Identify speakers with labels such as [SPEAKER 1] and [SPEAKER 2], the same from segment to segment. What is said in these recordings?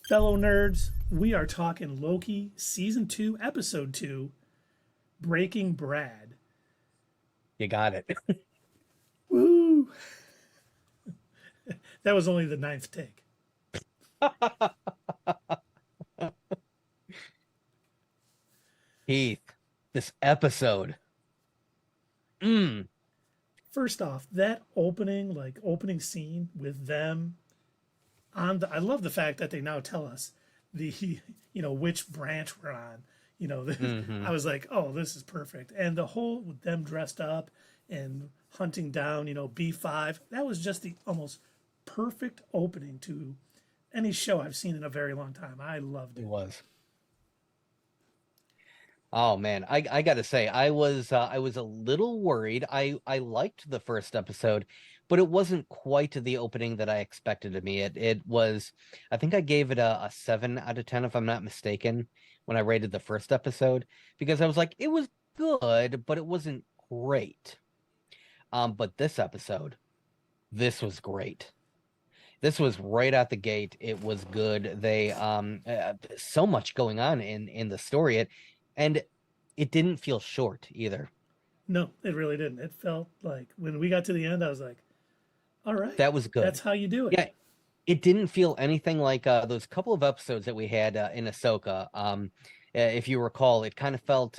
[SPEAKER 1] Fellow nerds, we are talking Loki Season 2, Episode 2, Breaking Brad.
[SPEAKER 2] You got it.
[SPEAKER 1] Woo! That was only the ninth take.
[SPEAKER 2] Heath, this episode. Mm,
[SPEAKER 1] First off, that opening scene with them on the. I love the fact that they now tell us the, which branch we're on.
[SPEAKER 2] hmm
[SPEAKER 1] I was like, oh, this is perfect. And the whole with them dressed up and hunting down, B5, that was just the almost perfect opening to any show I've seen in a very long time. I loved
[SPEAKER 2] It
[SPEAKER 1] it.
[SPEAKER 2] was. Oh man, I gotta say, I was a little worried. I liked the first episode, but it wasn't quite the opening that I expected of me. It was, I think I gave it a 7 out of 10 if I'm not mistaken when I rated the first episode because I was like, it was good, but it wasn't great. But this episode, this was great. This was right out the gate. It was good. They so much going on in the story. And it didn't feel short either.
[SPEAKER 1] No, it really didn't. It felt like when we got to the end, I was like, all right,
[SPEAKER 2] That was
[SPEAKER 1] that's
[SPEAKER 2] good.
[SPEAKER 1] how you do it.
[SPEAKER 2] Yeah, it didn't feel anything like those couple of episodes that we had in Ahsoka. If you recall, it kind of felt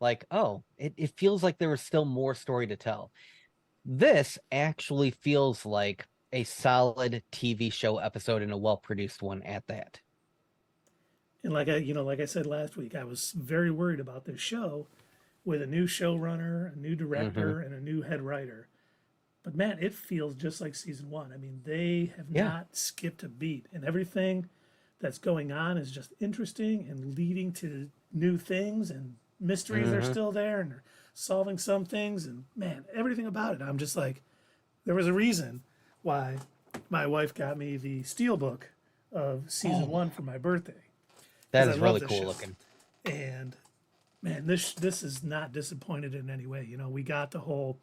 [SPEAKER 2] like, oh, it feels like there was still more story to tell. This actually feels like a solid TV show episode and a well-produced one at that.
[SPEAKER 1] And like I said last week, I was very worried about this show with a new showrunner, a new
[SPEAKER 2] hmm
[SPEAKER 1] director, and a new head writer. But man, it feels just like season one. I mean, they have
[SPEAKER 2] Yeah.
[SPEAKER 1] not skipped a beat, and everything that's going on is just interesting and leading to new things, and mysteries are
[SPEAKER 2] hmm
[SPEAKER 1] still there, and they're solving some things. And man, everything about it, I'm just like, there was a reason why my wife got me the steelbook of season
[SPEAKER 2] Oh,
[SPEAKER 1] one for my birthday because
[SPEAKER 2] that
[SPEAKER 1] I
[SPEAKER 2] is
[SPEAKER 1] love
[SPEAKER 2] really
[SPEAKER 1] this
[SPEAKER 2] cool
[SPEAKER 1] show.
[SPEAKER 2] looking.
[SPEAKER 1] And man, this is not disappointed in any way. We got the whole,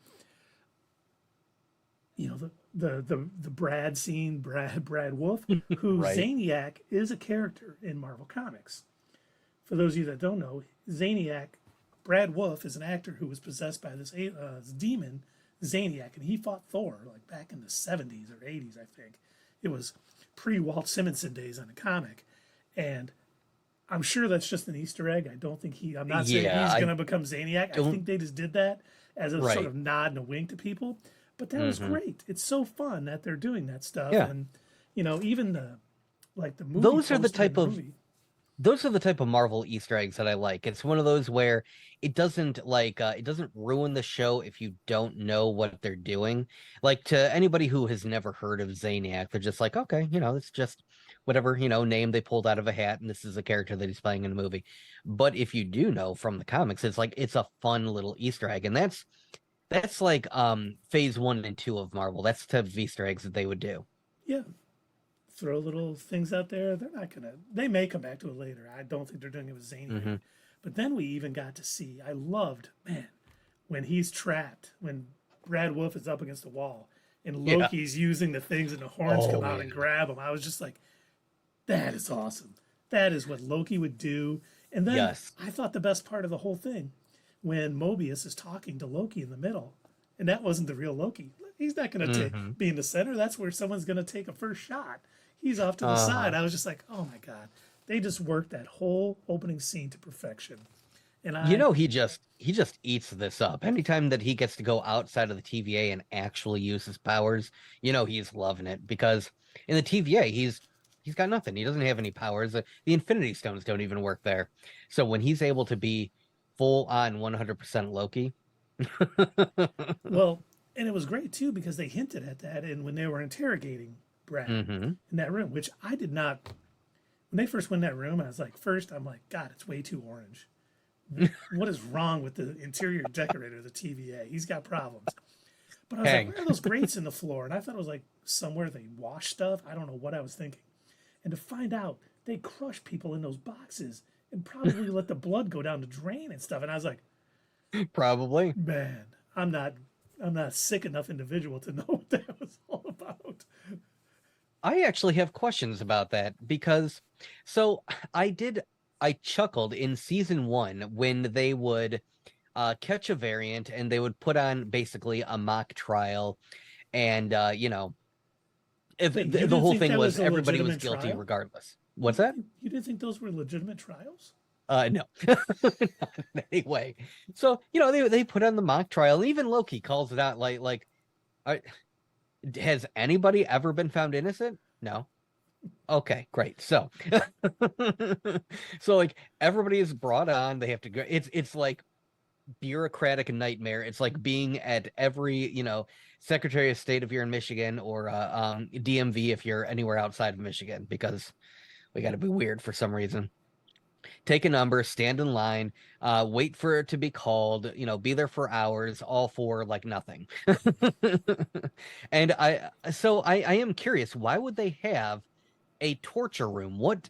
[SPEAKER 1] the Brad scene, Brad Wolf, who
[SPEAKER 2] Right.
[SPEAKER 1] Zaniac is a character in Marvel Comics. For those of you that don't know, Zaniac, Brad Wolf is an actor who was possessed by this demon, Zaniac, and he fought Thor like back in the 70s or 80s, I think. It was pre Walt Simonson days on the comic, and I'm sure that's just an Easter egg. I don't think I'm not saying
[SPEAKER 2] Yeah,
[SPEAKER 1] he's going
[SPEAKER 2] I
[SPEAKER 1] to become Zaniac. I
[SPEAKER 2] don't.
[SPEAKER 1] think they just did that as a sort
[SPEAKER 2] Right.
[SPEAKER 1] of nod and a wink to people. But that was
[SPEAKER 2] hmm
[SPEAKER 1] great. It's so fun that they're doing that stuff.
[SPEAKER 2] Yeah.
[SPEAKER 1] And, even the movie
[SPEAKER 2] Those are the
[SPEAKER 1] poster in
[SPEAKER 2] type
[SPEAKER 1] the
[SPEAKER 2] of
[SPEAKER 1] movie.
[SPEAKER 2] those are the type of Marvel Easter eggs that I like. It's one of those where it doesn't ruin the show if you don't know what they're doing. Like to anybody who has never heard of Zaniac, they're just like, okay, it's just whatever, name they pulled out of a hat, and this is a character that he's playing in the movie. But if you do know from the comics, it's like it's a fun little Easter egg. And that's like phase 1 and 2 of Marvel. That's the type of Easter eggs that they would do.
[SPEAKER 1] Yeah. Throw little things out there. They're not going to, they may come back to it later. I don't think they're doing it with Zaniac.
[SPEAKER 2] hmm
[SPEAKER 1] But then we even got to see, I loved, man, when he's trapped, when Brad Wolf is up against the wall and
[SPEAKER 2] Yeah.
[SPEAKER 1] Loki's using the things and the horns
[SPEAKER 2] Oh
[SPEAKER 1] come out
[SPEAKER 2] yeah.
[SPEAKER 1] and grab him. I was just like, that is awesome. That is what Loki would do. And then
[SPEAKER 2] Yes.
[SPEAKER 1] I thought the best part of the whole thing when Mobius is talking to Loki in the middle, and that wasn't the real Loki. He's not going to
[SPEAKER 2] hmm
[SPEAKER 1] be in the center. That's where someone's going to take a first shot. He's off to the side.
[SPEAKER 2] Uh-huh.
[SPEAKER 1] I was just like, oh my god, they just worked that whole opening scene to perfection. And
[SPEAKER 2] He just eats this up. Anytime that he gets to go outside of the TVA and actually use his powers, he's loving it because in the TVA he's got nothing. He doesn't have any powers. The Infinity Stones don't even work there. So when he's able to be full on 100% Loki,
[SPEAKER 1] well, and it was great too because they hinted at that, and when they were interrogating Brad
[SPEAKER 2] hmm
[SPEAKER 1] in that room, which I did not. When they first went in that room, I was like, first, I'm like, God, it's way too orange. What is wrong with the interior decorator of the TVA? He's got problems. But I was like,
[SPEAKER 2] Kang.
[SPEAKER 1] where are those grates in the floor? And I thought it was like somewhere they wash stuff. I don't know what I was thinking. And to find out they crush people in those boxes and probably let the blood go down the drain and stuff. And I was like,
[SPEAKER 2] Probably.
[SPEAKER 1] man, I'm not sick enough individual to know what that was all about.
[SPEAKER 2] I actually have questions about that because so I chuckled in season 1 when they would catch a variant and they would put on basically a mock trial and if
[SPEAKER 1] Wait, you
[SPEAKER 2] the
[SPEAKER 1] didn't
[SPEAKER 2] whole
[SPEAKER 1] think
[SPEAKER 2] thing
[SPEAKER 1] that
[SPEAKER 2] was
[SPEAKER 1] was a
[SPEAKER 2] everybody was
[SPEAKER 1] legitimate
[SPEAKER 2] guilty
[SPEAKER 1] trial?
[SPEAKER 2] regardless. What's that?
[SPEAKER 1] You didn't think those were legitimate trials?
[SPEAKER 2] No. Not in any way. So, they put on the mock trial and even Loki calls it out are, has anybody ever been found innocent? No. Okay, great. So, so like everybody is brought on. They have to go. It's like bureaucratic nightmare. It's like being at every Secretary of State if you're in Michigan or DMV if you're anywhere outside of Michigan because we got to be weird for some reason. Take a number, stand in line, wait for it to be called. Be there for hours, all for like nothing. And I am curious. Why would they have a torture room? What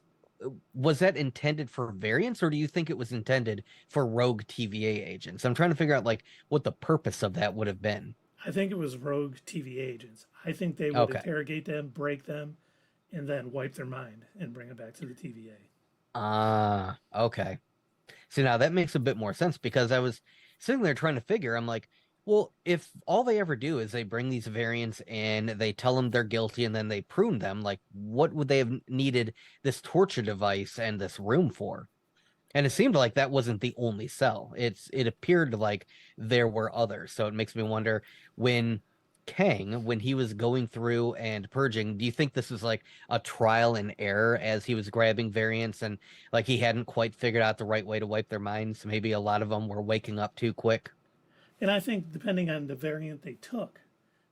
[SPEAKER 2] was that intended for variants, or do you think it was intended for rogue TVA agents? I'm trying to figure out like what the purpose of that would have been.
[SPEAKER 1] I think it was rogue TV agents. I think they would
[SPEAKER 2] Okay.
[SPEAKER 1] interrogate them, break them, and then wipe their mind and bring it back to the TVA.
[SPEAKER 2] Ah, okay. See, now that makes a bit more sense because I was sitting there trying to figure, I'm like, well, if all they ever do is they bring these variants in, they tell them they're guilty, and then they prune them, like, what would they have needed this torture device and this room for? And it seemed like that wasn't the only cell. It appeared like there were others. So it makes me wonder when Kang, when he was going through and purging, do you think this was like a trial and error as he was grabbing variants and like he hadn't quite figured out the right way to wipe their minds? Maybe a lot of them were waking up too quick.
[SPEAKER 1] And I think depending on the variant they took,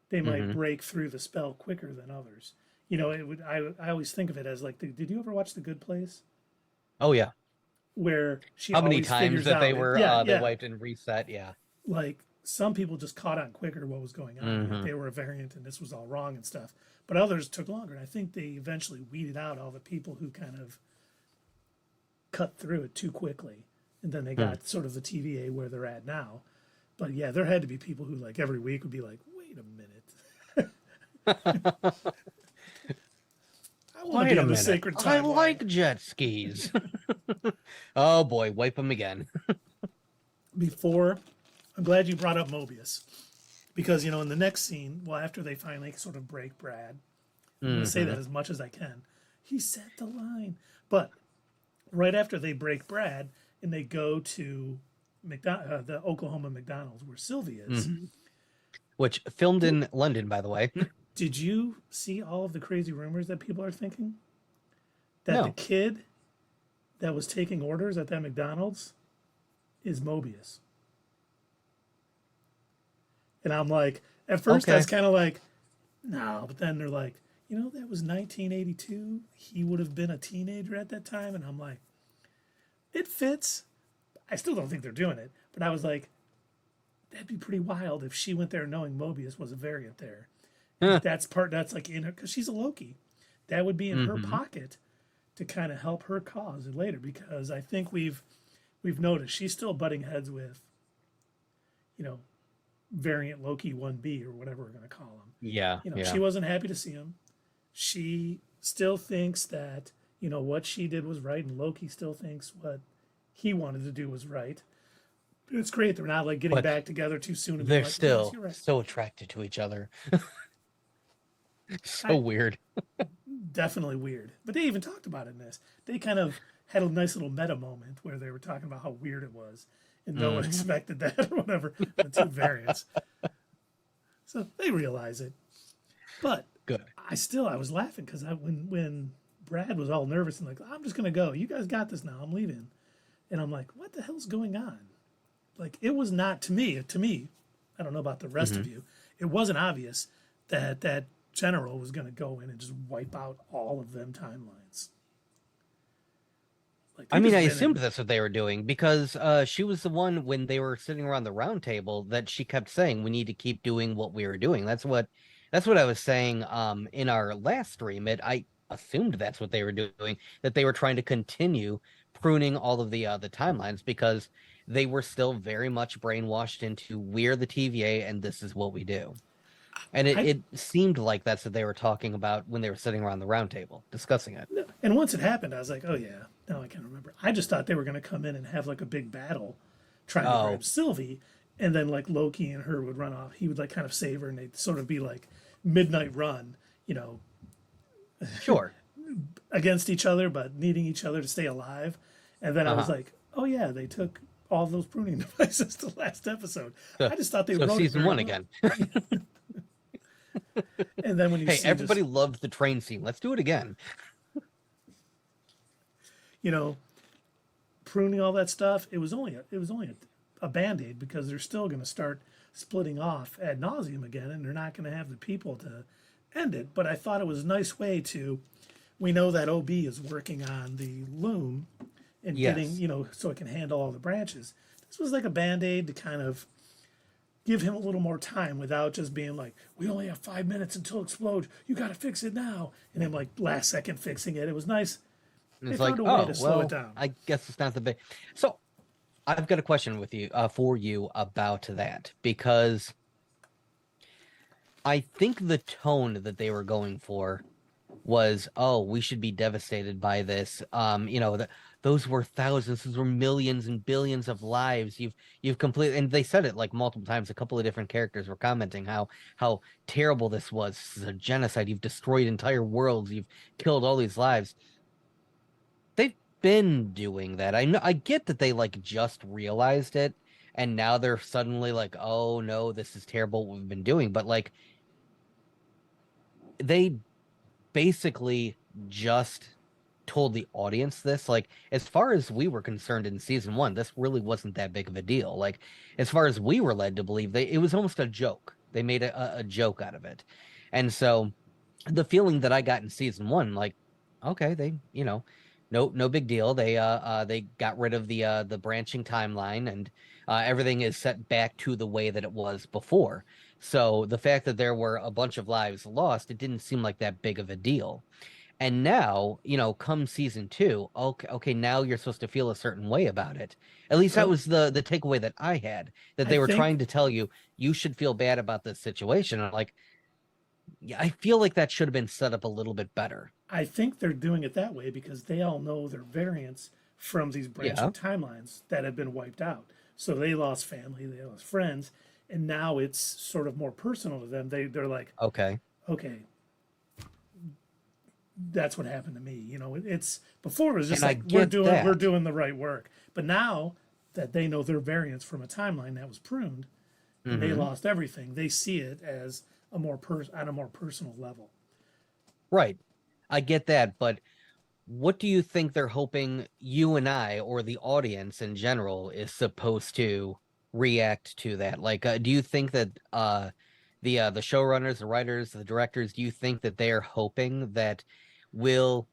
[SPEAKER 1] they might
[SPEAKER 2] Hmm.
[SPEAKER 1] break through the spell quicker than others. It would. I always think of it as like, did you ever watch The Good Place,
[SPEAKER 2] Oh yeah.
[SPEAKER 1] where she
[SPEAKER 2] How many
[SPEAKER 1] always
[SPEAKER 2] times
[SPEAKER 1] figures
[SPEAKER 2] that
[SPEAKER 1] out?
[SPEAKER 2] they were
[SPEAKER 1] Yeah,
[SPEAKER 2] they
[SPEAKER 1] yeah.
[SPEAKER 2] wiped and reset? Yeah.
[SPEAKER 1] Like some people just caught on quicker what was going on. Like
[SPEAKER 2] Hmm.
[SPEAKER 1] they were a variant and this was all wrong and stuff. But others took longer. And I think they eventually weeded out all the people who kind of cut through it too quickly. And then they got sort of the TVA where they're at now. But yeah, there had to be people who like every week would be like, wait a minute. I want to
[SPEAKER 2] Wait
[SPEAKER 1] be
[SPEAKER 2] a
[SPEAKER 1] on the
[SPEAKER 2] minute.
[SPEAKER 1] sacred
[SPEAKER 2] I
[SPEAKER 1] timeline.
[SPEAKER 2] like jet skis. Oh boy, wipe them again.
[SPEAKER 1] Before, I'm glad you brought up Mobius. Because, in the next scene, well, after they finally sort of break Brad, I'm going to say that as much as I can. He set the line. But right after they break Brad and they go to the Oklahoma McDonald's where Sylvie is,
[SPEAKER 2] Which filmed in London, by the way.
[SPEAKER 1] did you see all of the crazy rumors that people are thinking? That the
[SPEAKER 2] No.
[SPEAKER 1] kid that was taking orders at that McDonald's is Mobius. And I'm like, at first I
[SPEAKER 2] Okay.
[SPEAKER 1] was kind of like, no, but then they're like, that was 1982. He would have been a teenager at that time. And I'm like, it fits. I still don't think they're doing it, but I was like, that'd be pretty wild if she went there knowing Mobius was a variant there.
[SPEAKER 2] Huh.
[SPEAKER 1] That's like in her, because she's a Loki. That would be in her
[SPEAKER 2] Mhm.
[SPEAKER 1] pocket to kind of help her cause later, because I think we've noticed she's still butting heads with, you know, variant Loki 1B or whatever we're going to call him.
[SPEAKER 2] Yeah, yeah.
[SPEAKER 1] She wasn't happy to see him. She still thinks that, what she did was right, and Loki still thinks what he wanted to do was right. It's great they're not like getting
[SPEAKER 2] But
[SPEAKER 1] back together too soon and
[SPEAKER 2] they're
[SPEAKER 1] being like,
[SPEAKER 2] still
[SPEAKER 1] yes, you're right.
[SPEAKER 2] so attracted to each other. So
[SPEAKER 1] I-
[SPEAKER 2] weird.
[SPEAKER 1] Definitely weird. But they even talked about it in this. They kind of had a nice little meta moment where they were talking about how weird it was, and no one expected that or whatever. The two variants. So they realize it. But
[SPEAKER 2] Good.
[SPEAKER 1] I was laughing because when Brad was all nervous and like, I'm just gonna go. You guys got this now. I'm leaving. And I'm like, what the hell's going on? Like, it was not to me. I don't know about the rest of you. It wasn't obvious that that general was going to go in and just wipe out all of them timelines. Like,
[SPEAKER 2] I
[SPEAKER 1] they
[SPEAKER 2] mean,
[SPEAKER 1] just
[SPEAKER 2] I
[SPEAKER 1] went
[SPEAKER 2] assumed
[SPEAKER 1] in-
[SPEAKER 2] that's what they were doing because she was the one when they were sitting around the round table that she kept saying we need to keep doing what we were doing. That's what I was saying in our last stream. I assumed that's what they were doing, that they were trying to continue pruning all of the timelines because they were still very much brainwashed into we're the TVA and this is what we do. And
[SPEAKER 1] I
[SPEAKER 2] it seemed like that's what they were talking about when they were sitting around the round table discussing it.
[SPEAKER 1] and once it happened, I was like, oh yeah, now I can remember. I just thought they were going to come in and have like a big battle, trying to
[SPEAKER 2] Oh,
[SPEAKER 1] grab Sylvie, and then like Loki and her would run off. He would like kind of save her, and they'd sort of be like midnight run, you know,
[SPEAKER 2] sure.
[SPEAKER 1] against each other, but needing each other to stay alive. And then I was
[SPEAKER 2] Uh-huh.
[SPEAKER 1] like, oh yeah, they took all those pruning devices to last episode.
[SPEAKER 2] So,
[SPEAKER 1] I just thought they
[SPEAKER 2] so
[SPEAKER 1] wrote it
[SPEAKER 2] season
[SPEAKER 1] very
[SPEAKER 2] one
[SPEAKER 1] well.
[SPEAKER 2] again.
[SPEAKER 1] And then when you
[SPEAKER 2] Hey,
[SPEAKER 1] see
[SPEAKER 2] everybody
[SPEAKER 1] just,
[SPEAKER 2] loved the train scene. Let's do it again.
[SPEAKER 1] you know, pruning all that stuff, it was only a band-aid because they're still going to start splitting off ad nauseum again, and they're not going to have the people to end it. But I thought it was a nice way to. We know that OB is working on the loom and getting,
[SPEAKER 2] Yes.
[SPEAKER 1] you know, so it can handle all the branches. This was like a band-aid to kind of give him a little more time without just being like, we only have 5 minutes until it explodes. You got to fix it now. And him like last second fixing it. It was nice.
[SPEAKER 2] And
[SPEAKER 1] They
[SPEAKER 2] it's like,
[SPEAKER 1] found a way
[SPEAKER 2] oh,
[SPEAKER 1] to slow it
[SPEAKER 2] well,
[SPEAKER 1] down.
[SPEAKER 2] I guess it's not the big. So I've got a question with you, for you about that, because I think the tone that they were going for was, oh, we should be devastated by this. Those were thousands, those were millions and billions of lives. You've completely, and they said it like multiple times. A couple of different characters were commenting how terrible this was. This is a genocide. You've destroyed entire worlds. You've killed all these lives. They've been doing that. I know, I get that they like just realized it, and now they're suddenly like, oh no, this is terrible what we've been doing. But like they basically just told the audience this. Like, as far as we were concerned in season one, this really wasn't that big of a deal. Like, as far as we were led to believe, it was almost a joke. They made a joke out of it. And so the feeling that I got in season one, like, okay, they, no big deal. They got rid of the branching timeline, and everything is set back to the way that it was before. So the fact that there were a bunch of lives lost, it didn't seem like that big of a deal. And now, come season two, okay, now you're supposed to feel a certain way about it. At least that
[SPEAKER 1] Well,
[SPEAKER 2] was the takeaway that I had, that
[SPEAKER 1] I
[SPEAKER 2] they were
[SPEAKER 1] think
[SPEAKER 2] trying to tell you you should feel bad about this situation. And I'm like, yeah, I feel like that should have been set up a little bit better.
[SPEAKER 1] I think they're doing it that way because they all know their variants from these
[SPEAKER 2] Yeah.
[SPEAKER 1] branching timelines that have been wiped out. So they lost family, they lost friends, and now it's sort of more personal to them. They're like,
[SPEAKER 2] Okay.
[SPEAKER 1] okay, that's what happened to me. You know, it's before it was just
[SPEAKER 2] And I
[SPEAKER 1] like
[SPEAKER 2] get that.
[SPEAKER 1] we're doing the right work. But now that they know their variants from a timeline that was pruned and they
[SPEAKER 2] Hmm.
[SPEAKER 1] lost everything, they see it as a more on a more personal level.
[SPEAKER 2] Right. I get that, but what do you think they're hoping you and I, or the audience in general, is supposed to react to that? Like, do you think that the showrunners, the writers, the directors, do you think that they are hoping that we'll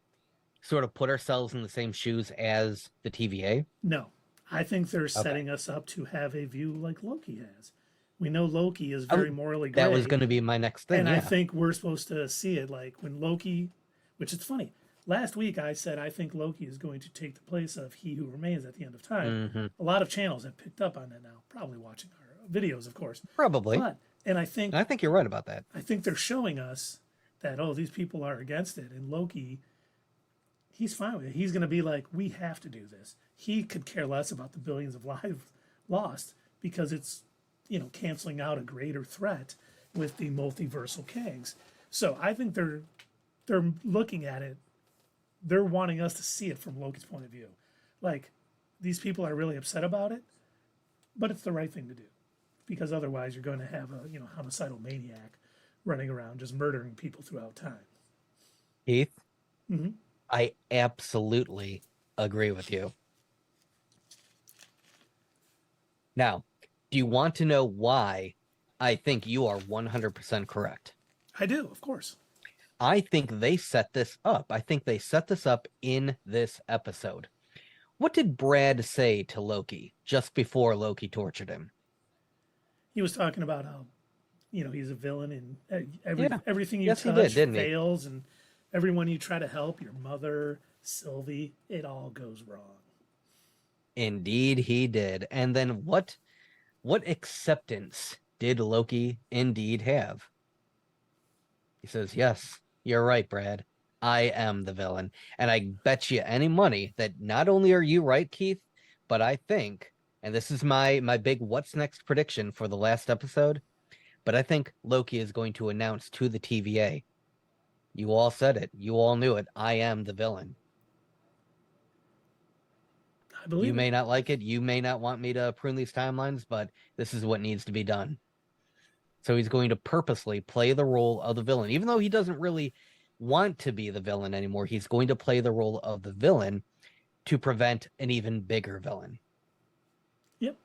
[SPEAKER 2] sort of put ourselves in the same shoes as the TVA?
[SPEAKER 1] No, I think they're
[SPEAKER 2] Okay.
[SPEAKER 1] setting us up to have a view like Loki has. We know Loki is
[SPEAKER 2] Oh,
[SPEAKER 1] very morally
[SPEAKER 2] that was
[SPEAKER 1] gray,
[SPEAKER 2] going to be my next thing.
[SPEAKER 1] and I
[SPEAKER 2] Yeah.
[SPEAKER 1] think we're supposed to see it like when Loki, which is funny. Last week I said I think Loki is going to take the place of He Who Remains at the end of time.
[SPEAKER 2] Hmm.
[SPEAKER 1] A lot of channels have picked up on that now, probably watching our videos, of course.
[SPEAKER 2] Probably.
[SPEAKER 1] But and
[SPEAKER 2] And I think you're right about that.
[SPEAKER 1] I think they're showing us that these people are against it, and Loki, he's fine with it. He's going to be like, we have to do this. He could care less about the billions of lives lost because it's canceling out a greater threat with the multiversal Kangs. So I think they're looking at it. They're wanting us to see it from Loki's point of view. Like, these people are really upset about it, but it's the right thing to do because otherwise you're going to have a homicidal maniac running around just murdering people throughout time.
[SPEAKER 2] Keith,
[SPEAKER 1] Mm-hmm.
[SPEAKER 2] I absolutely agree with you. Now, do you want to know why I think you are 100% correct?
[SPEAKER 1] I do, of course.
[SPEAKER 2] I think they set this up. I think they set this up in this episode. What did Brad say to Loki just before Loki tortured him?
[SPEAKER 1] He was talking about how he's a villain and
[SPEAKER 2] Yeah.
[SPEAKER 1] everything you
[SPEAKER 2] Yes, he
[SPEAKER 1] touch
[SPEAKER 2] did, didn't he?
[SPEAKER 1] fails, and everyone you try to help, your mother, Sylvie, it all goes wrong.
[SPEAKER 2] Indeed, he did. And then what acceptance did Loki indeed have? He says, yes, you're right, Brad. I am the villain. And I bet you any money that not only are you right, Keith, but I think, and this is my big what's next prediction for the last episode, but I think Loki is going to announce to the TVA, you all said it, you all knew it, I am the villain.
[SPEAKER 1] I believe
[SPEAKER 2] You
[SPEAKER 1] it.
[SPEAKER 2] may not like it, you may not want me to prune these timelines, but this is what needs to be done. So he's going to purposely play the role of the villain, even though he doesn't really want to be the villain anymore. He's going to play the role of the villain to prevent an even bigger villain.
[SPEAKER 1] Yep.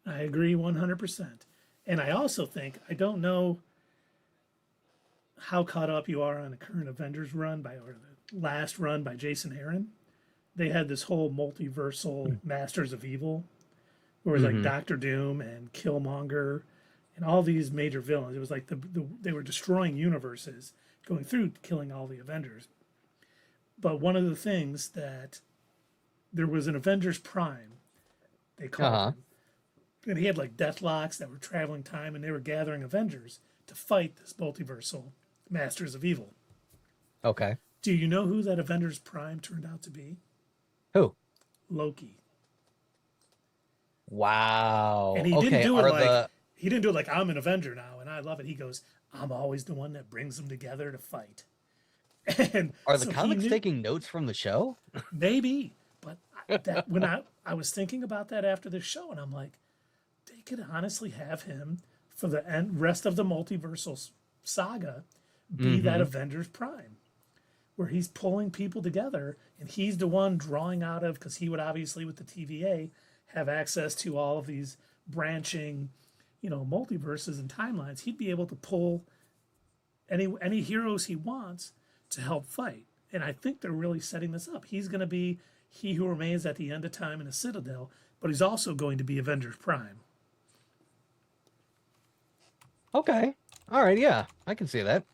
[SPEAKER 1] I agree 100%. And I also think, I don't know how caught up you are on the current Avengers run or the last run by Jason Aaron. They had this whole multiversal Masters of Evil, where it was like Doctor Doom and Killmonger and all these major villains. It was like they were destroying universes, going through killing all the Avengers. But one of the things that there was an Avengers Prime, they called him, and he had like Deathlocks that were traveling time, and they were gathering Avengers to fight this multiversal Masters of Evil.
[SPEAKER 2] Okay.
[SPEAKER 1] Do you know who that Avengers Prime turned out to be?
[SPEAKER 2] Who?
[SPEAKER 1] Loki.
[SPEAKER 2] Wow.
[SPEAKER 1] And he
[SPEAKER 2] okay.
[SPEAKER 1] didn't do it like he didn't do it like I'm an Avenger now and I love it. He goes, I'm always the one that brings them together to fight. And
[SPEAKER 2] are the comics taking notes from the show?
[SPEAKER 1] Maybe, but when I was thinking about that after the show, and I'm like, they could honestly have him for the rest of the multiversal saga be that Avengers Prime, where he's pulling people together and he's the one drawing out of, because he would obviously with the TVA have access to all of these branching, multiverses and timelines. He'd be able to pull any heroes he wants to help fight. And I think they're really setting this up. He's going to be he who remains at the end of time in a Citadel, but he's also going to be Avengers Prime.
[SPEAKER 2] Okay. All right. Yeah, I can see that.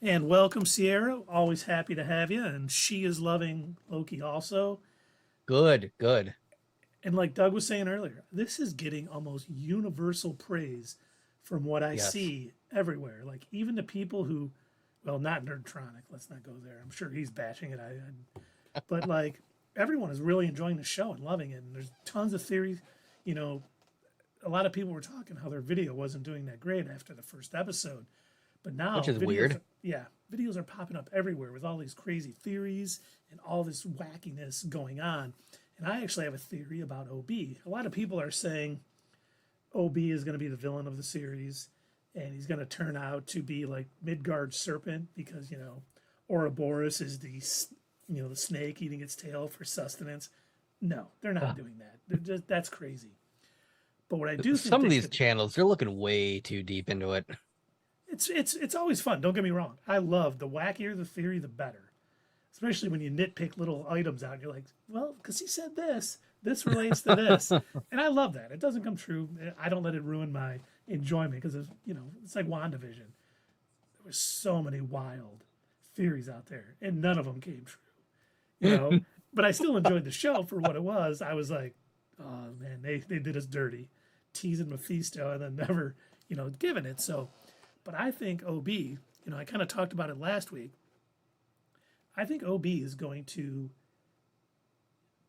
[SPEAKER 1] And welcome, Sierra. Always happy to have you. And she is loving Loki also.
[SPEAKER 2] Good. Good.
[SPEAKER 1] And like Doug was saying earlier, this is getting almost universal praise from what I see everywhere. Like even the people who, well, not Nerdtronic. Let's not go there. I'm sure he's bashing it. But like everyone is really enjoying the show and loving it. And there's tons of theories. A lot of people were talking how their video wasn't doing that great after the first episode. But now,
[SPEAKER 2] which is weird.
[SPEAKER 1] Videos are popping up everywhere with all these crazy theories and all this wackiness going on. And I actually have a theory about OB. A lot of people are saying OB is going to be the villain of the series, and he's going to turn out to be like Midgard's serpent because Ouroboros is the snake eating its tail for sustenance. No, they're not doing that. That's crazy. But what I do think
[SPEAKER 2] some of these channels, they're looking way too deep into it.
[SPEAKER 1] It's always fun. Don't get me wrong. I love the wackier the theory, the better. Especially when you nitpick little items out and you're like, well, because he said this relates to this. And I love that. It doesn't come true. I don't let it ruin my enjoyment because, it's like WandaVision. There were so many wild theories out there and none of them came true. But I still enjoyed the show for what it was. I was like, oh, man, they did us dirty. Teasing Mephisto and then never, giving it. So, but I think OB, I kind of talked about it last week. I think OB is going to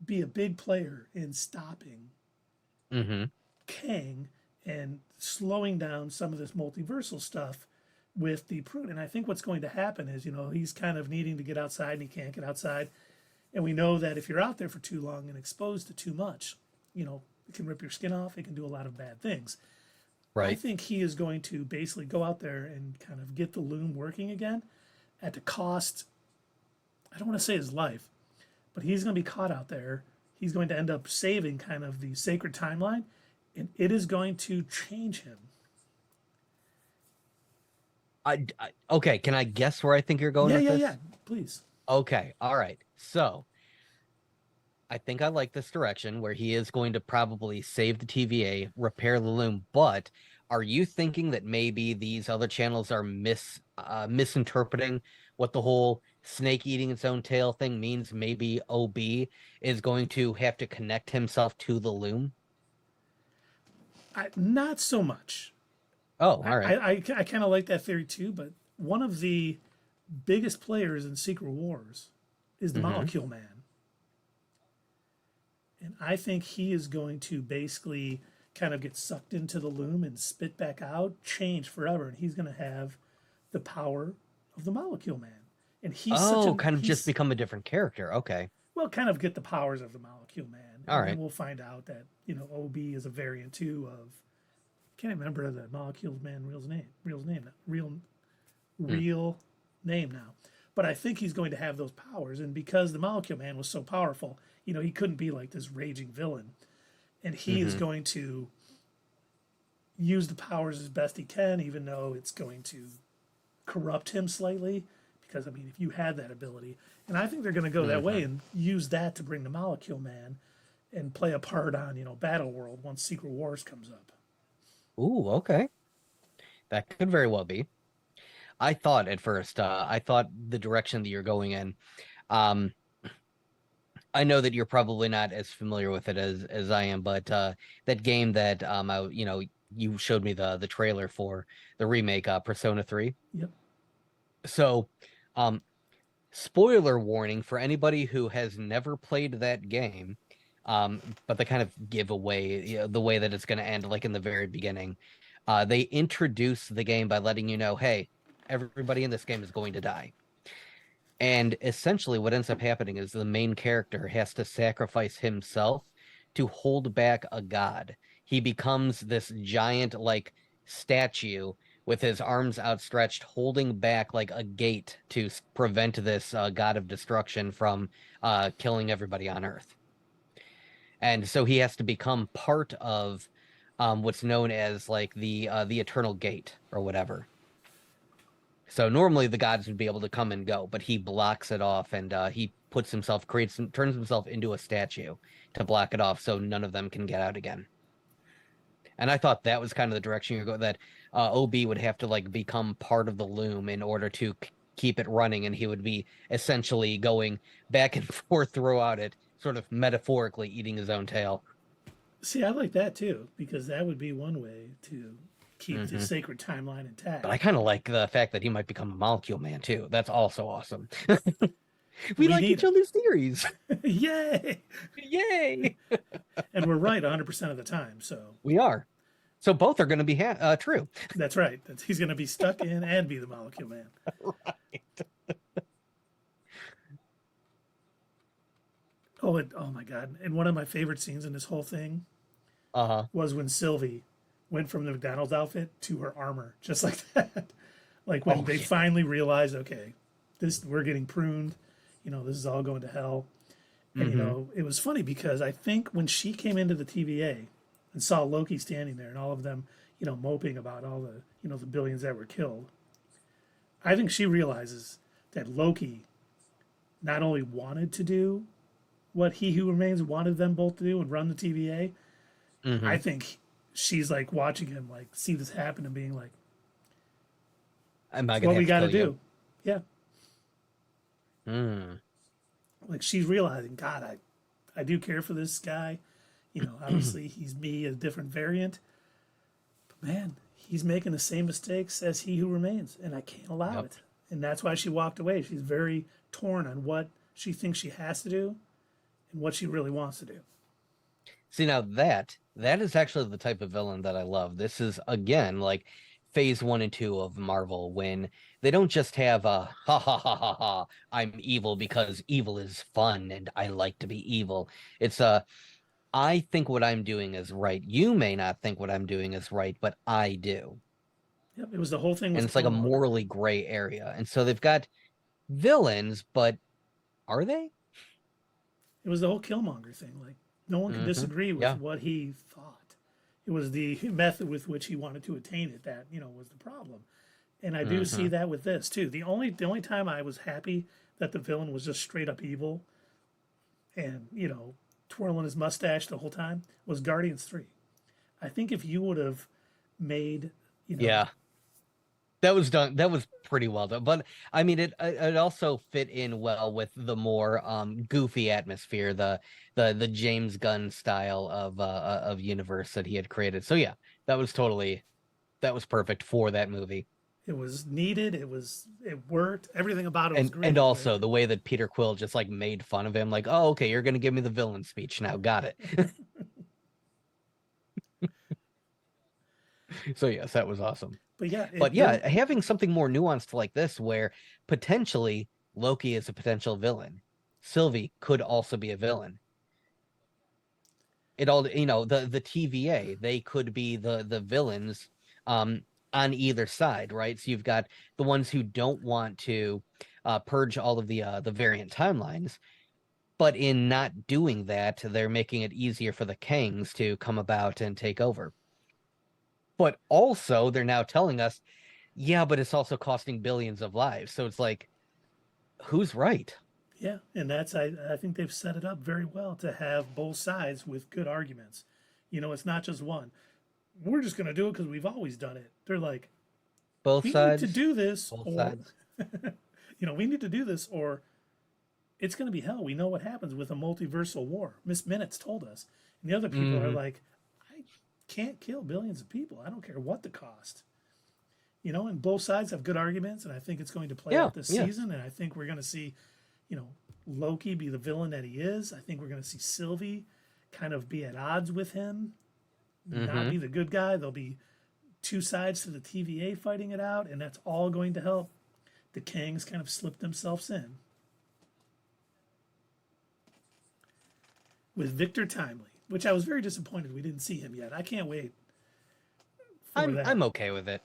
[SPEAKER 1] be a big player in stopping Kang and slowing down some of this multiversal stuff with the prune. And I think what's going to happen is, he's kind of needing to get outside and he can't get outside. And we know that if you're out there for too long and exposed to too much, it can rip your skin off. It can do a lot of bad things. Right. I think he is going to basically go out there and kind of get the loom working again at the cost. I don't want to say his life, but he's going to be caught out there. He's going to end up saving kind of the sacred timeline, and it is going to change him.
[SPEAKER 2] Okay, can I guess where I think you're going with this?
[SPEAKER 1] Yeah, please.
[SPEAKER 2] Okay, all right. So, I think I like this direction where he is going to probably save the TVA, repair the loom, but are you thinking that maybe these other channels are misinterpreting what the whole snake eating its own tail thing means? Maybe OB is going to have to connect himself to the loom?
[SPEAKER 1] Not so much.
[SPEAKER 2] Oh, all right.
[SPEAKER 1] I kind of like that theory too, but one of the biggest players in Secret Wars is the
[SPEAKER 2] Mm-hmm.
[SPEAKER 1] Molecule Man. And I think he is going to basically kind of get sucked into the loom and spit back out, change forever. And he's going to have the power of the Molecule Man. And he's such
[SPEAKER 2] Oh,
[SPEAKER 1] a,
[SPEAKER 2] kind of just
[SPEAKER 1] he's,
[SPEAKER 2] become a different character. Okay.
[SPEAKER 1] well, kind of get the powers of the Molecule Man.
[SPEAKER 2] All
[SPEAKER 1] And then
[SPEAKER 2] right.
[SPEAKER 1] we'll find out that, OB is a variant too of, can't remember the Molecule Man real name now. But I think he's going to have those powers. And because the Molecule Man was so powerful, he couldn't be like this raging villain. And he is going to use the powers as best he can, even though it's going to corrupt him slightly. Because, if you had that ability, and I think they're going to go that way and use that to bring the Molecule Man and play a part on, Battle World once Secret Wars comes up.
[SPEAKER 2] Ooh, okay. That could very well be. I thought at first, I thought the direction that you're going in, um, I know that you're probably not as familiar with it as I am, but that game that you showed me the trailer for the remake, Persona 3.
[SPEAKER 1] Yep.
[SPEAKER 2] So, spoiler warning for anybody who has never played that game, but they kind of give away the way that it's going to end, like in the very beginning. They introduce the game by letting you know, hey, everybody in this game is going to die. And essentially what ends up happening is the main character has to sacrifice himself to hold back a god. He becomes this giant, like, statue with his arms outstretched, holding back like a gate to prevent this god of destruction from killing everybody on Earth. And so he has to become part of what's known as like the Eternal Gate or whatever. So normally the gods would be able to come and go, but he blocks it off, and he turns himself into a statue to block it off, so none of them can get out again. And I thought that was kind of the direction you're going, that OB would have to like become part of the loom in order to keep it running, and he would be essentially going back and forth throughout it, sort of metaphorically eating his own tail.
[SPEAKER 1] See, I like that too, because that would be one way to keep the sacred timeline intact.
[SPEAKER 2] But I kind of like the fact that he might become a Molecule Man too. That's also awesome.
[SPEAKER 1] We
[SPEAKER 2] We like
[SPEAKER 1] need
[SPEAKER 2] each other's theories.
[SPEAKER 1] Yay!
[SPEAKER 2] Yay!
[SPEAKER 1] And we're right 100% of the time, so.
[SPEAKER 2] We are. So both are going to be true.
[SPEAKER 1] That's right. He's going to be stuck in and be the Molecule Man.
[SPEAKER 2] Right.
[SPEAKER 1] Oh my God. And one of my favorite scenes in this whole thing was when Sylvie went from the McDonald's outfit to her armor, just like that. Like when they finally realized, okay, we're getting pruned, this is all going to hell. And, it was funny because I think when she came into the TVA and saw Loki standing there and all of them, moping about all the, the billions that were killed, I think she realizes that Loki not only wanted to do what He Who Remains wanted them both to do and run the TVA, I think she's like watching him like see this happen and being like, what we got to do. Yeah. Like she's realizing, God, I do care for this guy. Obviously he's me, a different variant. But man, he's making the same mistakes as He Who Remains, and I can't allow it. And that's why she walked away. She's very torn on what she thinks she has to do and what she really wants to do.
[SPEAKER 2] See, now that is actually the type of villain that I love. This is, again, like phase 1 and 2 of Marvel, when they don't just have a ha ha ha ha ha, I'm evil because evil is fun and I like to be evil. It's I think what I'm doing is right. You may not think what I'm doing is right, but I do.
[SPEAKER 1] Yep, it was the whole thing.
[SPEAKER 2] And it's like a morally gray area. And so they've got villains, but are they?
[SPEAKER 1] It was the whole Killmonger thing. Like no one could disagree with what he thought. It was the method with which he wanted to attain it that was the problem. And I do see that with this too. The only time I was happy that the villain was just straight up evil and twirling his mustache the whole time was Guardians 3. I think if you would have made
[SPEAKER 2] That was done. That was pretty well done. But I mean, it also fit in well with the more goofy atmosphere, the James Gunn style of universe that he had created. So yeah, that was perfect for that movie.
[SPEAKER 1] It was needed. It worked. Everything about it was great.
[SPEAKER 2] And also the way that Peter Quill just like made fun of him, like, oh, okay, you're gonna give me the villain speech now. Got it. So yes, that was awesome. But yeah, having something more nuanced like this, where potentially Loki is a potential villain, Sylvie could also be a villain. It all, the TVA, they could be the villains on either side, right? So you've got the ones who don't want to purge all of the variant timelines, but in not doing that, they're making it easier for the Kangs to come about and take over. But also, they're now telling us, yeah, but it's also costing billions of lives. So it's like, who's right?
[SPEAKER 1] Yeah, and I think they've set it up very well to have both sides with good arguments. It's not just one. We're just going to do it because we've always done it. They're like,
[SPEAKER 2] both sides
[SPEAKER 1] need to do this,
[SPEAKER 2] both
[SPEAKER 1] or
[SPEAKER 2] sides.
[SPEAKER 1] We need to do this, or it's going to be hell. We know what happens with a multiversal war. Miss Minutes told us, and the other people are like, I can't kill billions of people. I don't care what the cost. And both sides have good arguments, and I think it's going to play out this season. And I think we're going to see, Loki be the villain that he is. I think we're going to see Sylvie kind of be at odds with him, not be the good guy. There'll be two sides to the TVA fighting it out, and that's all going to help the Kangs kind of slip themselves in. With Victor Timely, which I was very disappointed we didn't see him yet. I can't wait.
[SPEAKER 2] I'm okay with it.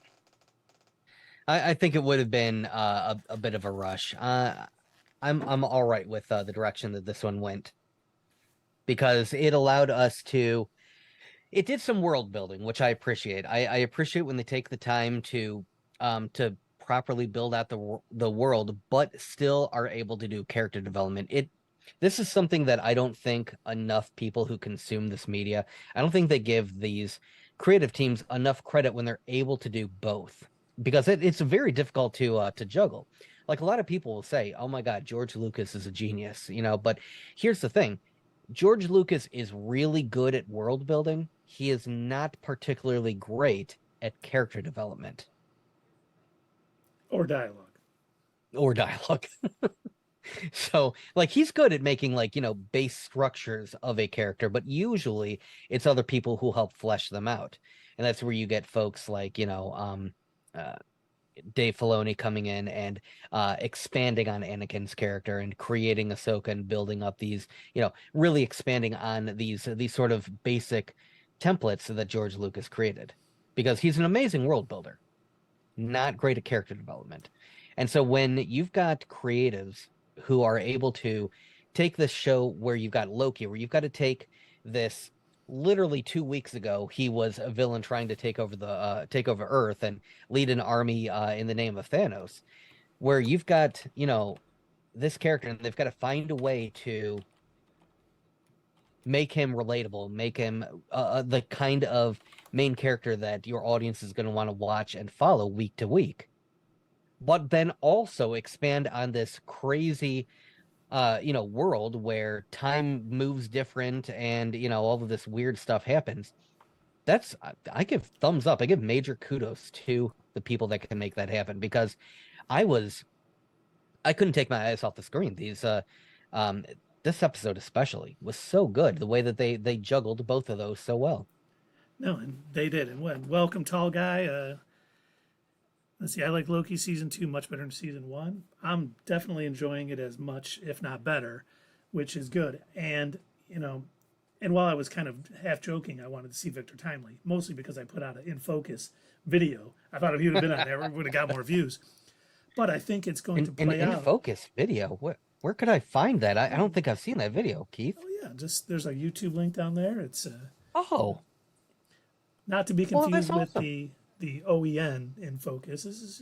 [SPEAKER 2] I think it would have been a bit of a rush. I'm all right with the direction that this one went, because it allowed us to. It did some world building, which I appreciate. I appreciate when they take the time to properly build out the world, but still are able to do character development. This is something that I don't think enough people who consume this media, I don't think they give these creative teams enough credit when they're able to do both, because it's very difficult to juggle. Like, a lot of people will say, oh my God, George Lucas is a genius, but here's the thing. George Lucas is really good at world building. He is not particularly great at character development.
[SPEAKER 1] Or dialogue.
[SPEAKER 2] So, like, he's good at making, like, base structures of a character, but usually it's other people who help flesh them out. And that's where you get folks like, Dave Filoni coming in and expanding on Anakin's character and creating Ahsoka and building up these, really expanding on these sort of basic templates that George Lucas created, because he's an amazing world builder, not great at character development. And so when you've got creatives who are able to take this show where you've got Loki, where you've got to take this. Literally 2 weeks ago, he was a villain trying to take over Earth and lead an army in the name of Thanos. Where you've got this character, and they've got to find a way to make him relatable, make him the kind of main character that your audience is going to want to watch and follow week to week. But then also expand on this crazy world where time moves different and, all of this weird stuff happens. I give thumbs up. I give major kudos to the people that can make that happen, because I couldn't take my eyes off the screen. This episode especially was so good. The way that they juggled both of those so well.
[SPEAKER 1] No, and they did. And welcome, tall guy. Let's see, I like Loki season 2 much better than season 1. I'm definitely enjoying it as much, if not better, which is good. And, and while I was kind of half joking, I wanted to see Victor Timely, mostly because I put out an In Focus video. I thought if he would have been on there, we would have got more views. But I think it's going to play out.
[SPEAKER 2] In Focus video? Where could I find that? I don't think I've seen that video, Keith.
[SPEAKER 1] Oh, yeah, there's a YouTube link down there. It's not to be confused with the OEN In Focus. This is,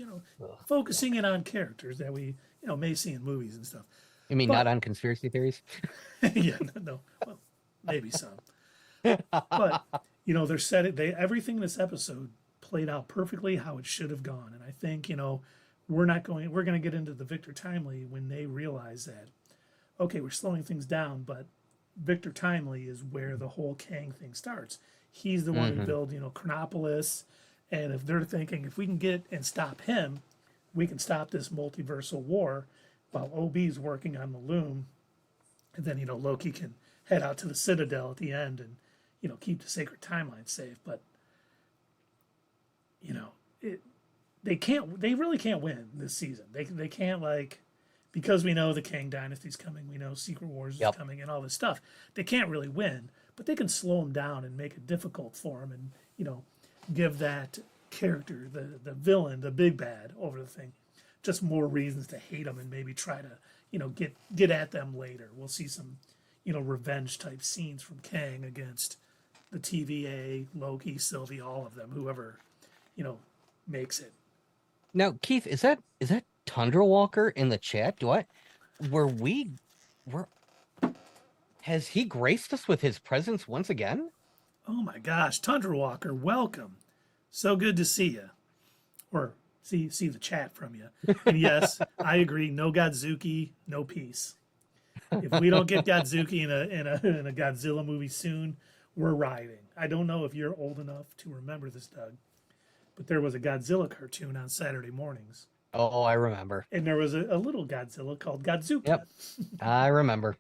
[SPEAKER 1] focusing in on characters that we, may see in movies and stuff.
[SPEAKER 2] You mean not on conspiracy theories?
[SPEAKER 1] Yeah, no. Well, maybe some. But, they're everything in this episode played out perfectly how it should have gone. And I think, we're going to get into the Victor Timely when they realize that, okay, we're slowing things down, but Victor Timely is where the whole Kang thing starts. He's the one who built, Chronopolis. And if they're thinking, if we can get and stop him, we can stop this multiversal war while OB's working on the loom. And then, Loki can head out to the Citadel at the end and, keep the sacred timeline safe. But, they really can't win this season. They can't, because we know the Kang Dynasty's coming, we know Secret Wars is coming and all this stuff. They can't really win, but they can slow them down and make it difficult for them and, give that character, the villain, the big bad over the thing, just more reasons to hate them and maybe try to, get at them later. We'll see some, revenge type scenes from Kang against the TVA, Loki, Sylvie, all of them, whoever, makes it.
[SPEAKER 2] Now, Keith, is that Tundra Walker in the chat? Has he graced us with his presence once again?
[SPEAKER 1] Oh my gosh, Tundra Walker, welcome. So good to see you. Or see the chat from you. And yes, I agree, no Godzuki, no peace. If we don't get Godzuki in a Godzilla movie soon, we're rioting. I don't know if you're old enough to remember this, Doug, but there was a Godzilla cartoon on Saturday mornings.
[SPEAKER 2] Oh, I remember.
[SPEAKER 1] And there was a little Godzilla called Godzuki.
[SPEAKER 2] Yep, I remember.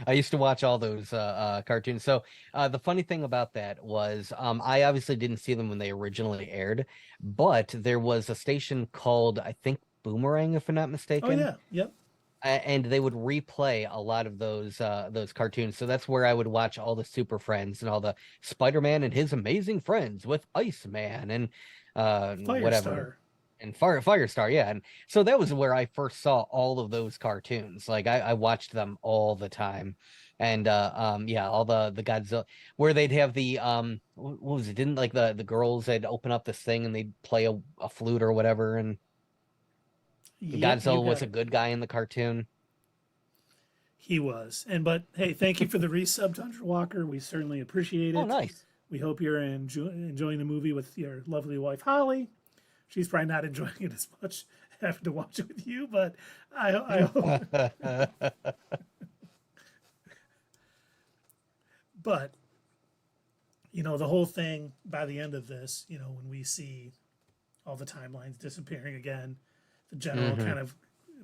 [SPEAKER 2] I used to watch all those cartoons. So the funny thing about that was I obviously didn't see them when they originally aired, but there was a station called, I think, Boomerang, if I'm not mistaken.
[SPEAKER 1] Oh, yeah. Yep.
[SPEAKER 2] And they would replay a lot of those cartoons. So that's where I would watch all the Super Friends and all the Spider-Man and his amazing friends with Iceman and whatever. And Firestar, yeah. And so that was where I first saw all of those cartoons. I watched them all the time. And all the Godzilla, where they'd have the what was it? Didn't the girls, they'd open up this thing and they'd play a flute or whatever, and Godzilla was a good guy in the cartoon.
[SPEAKER 1] He was. But hey, thank you for the resub, Tundra Walker. We certainly appreciate it.
[SPEAKER 2] Oh, nice.
[SPEAKER 1] We hope you're enjoying the movie with your lovely wife, Holly. She's probably not enjoying it as much having to watch it with you, but I hope. But, the whole thing by the end of this, when we see all the timelines disappearing again, the general kind of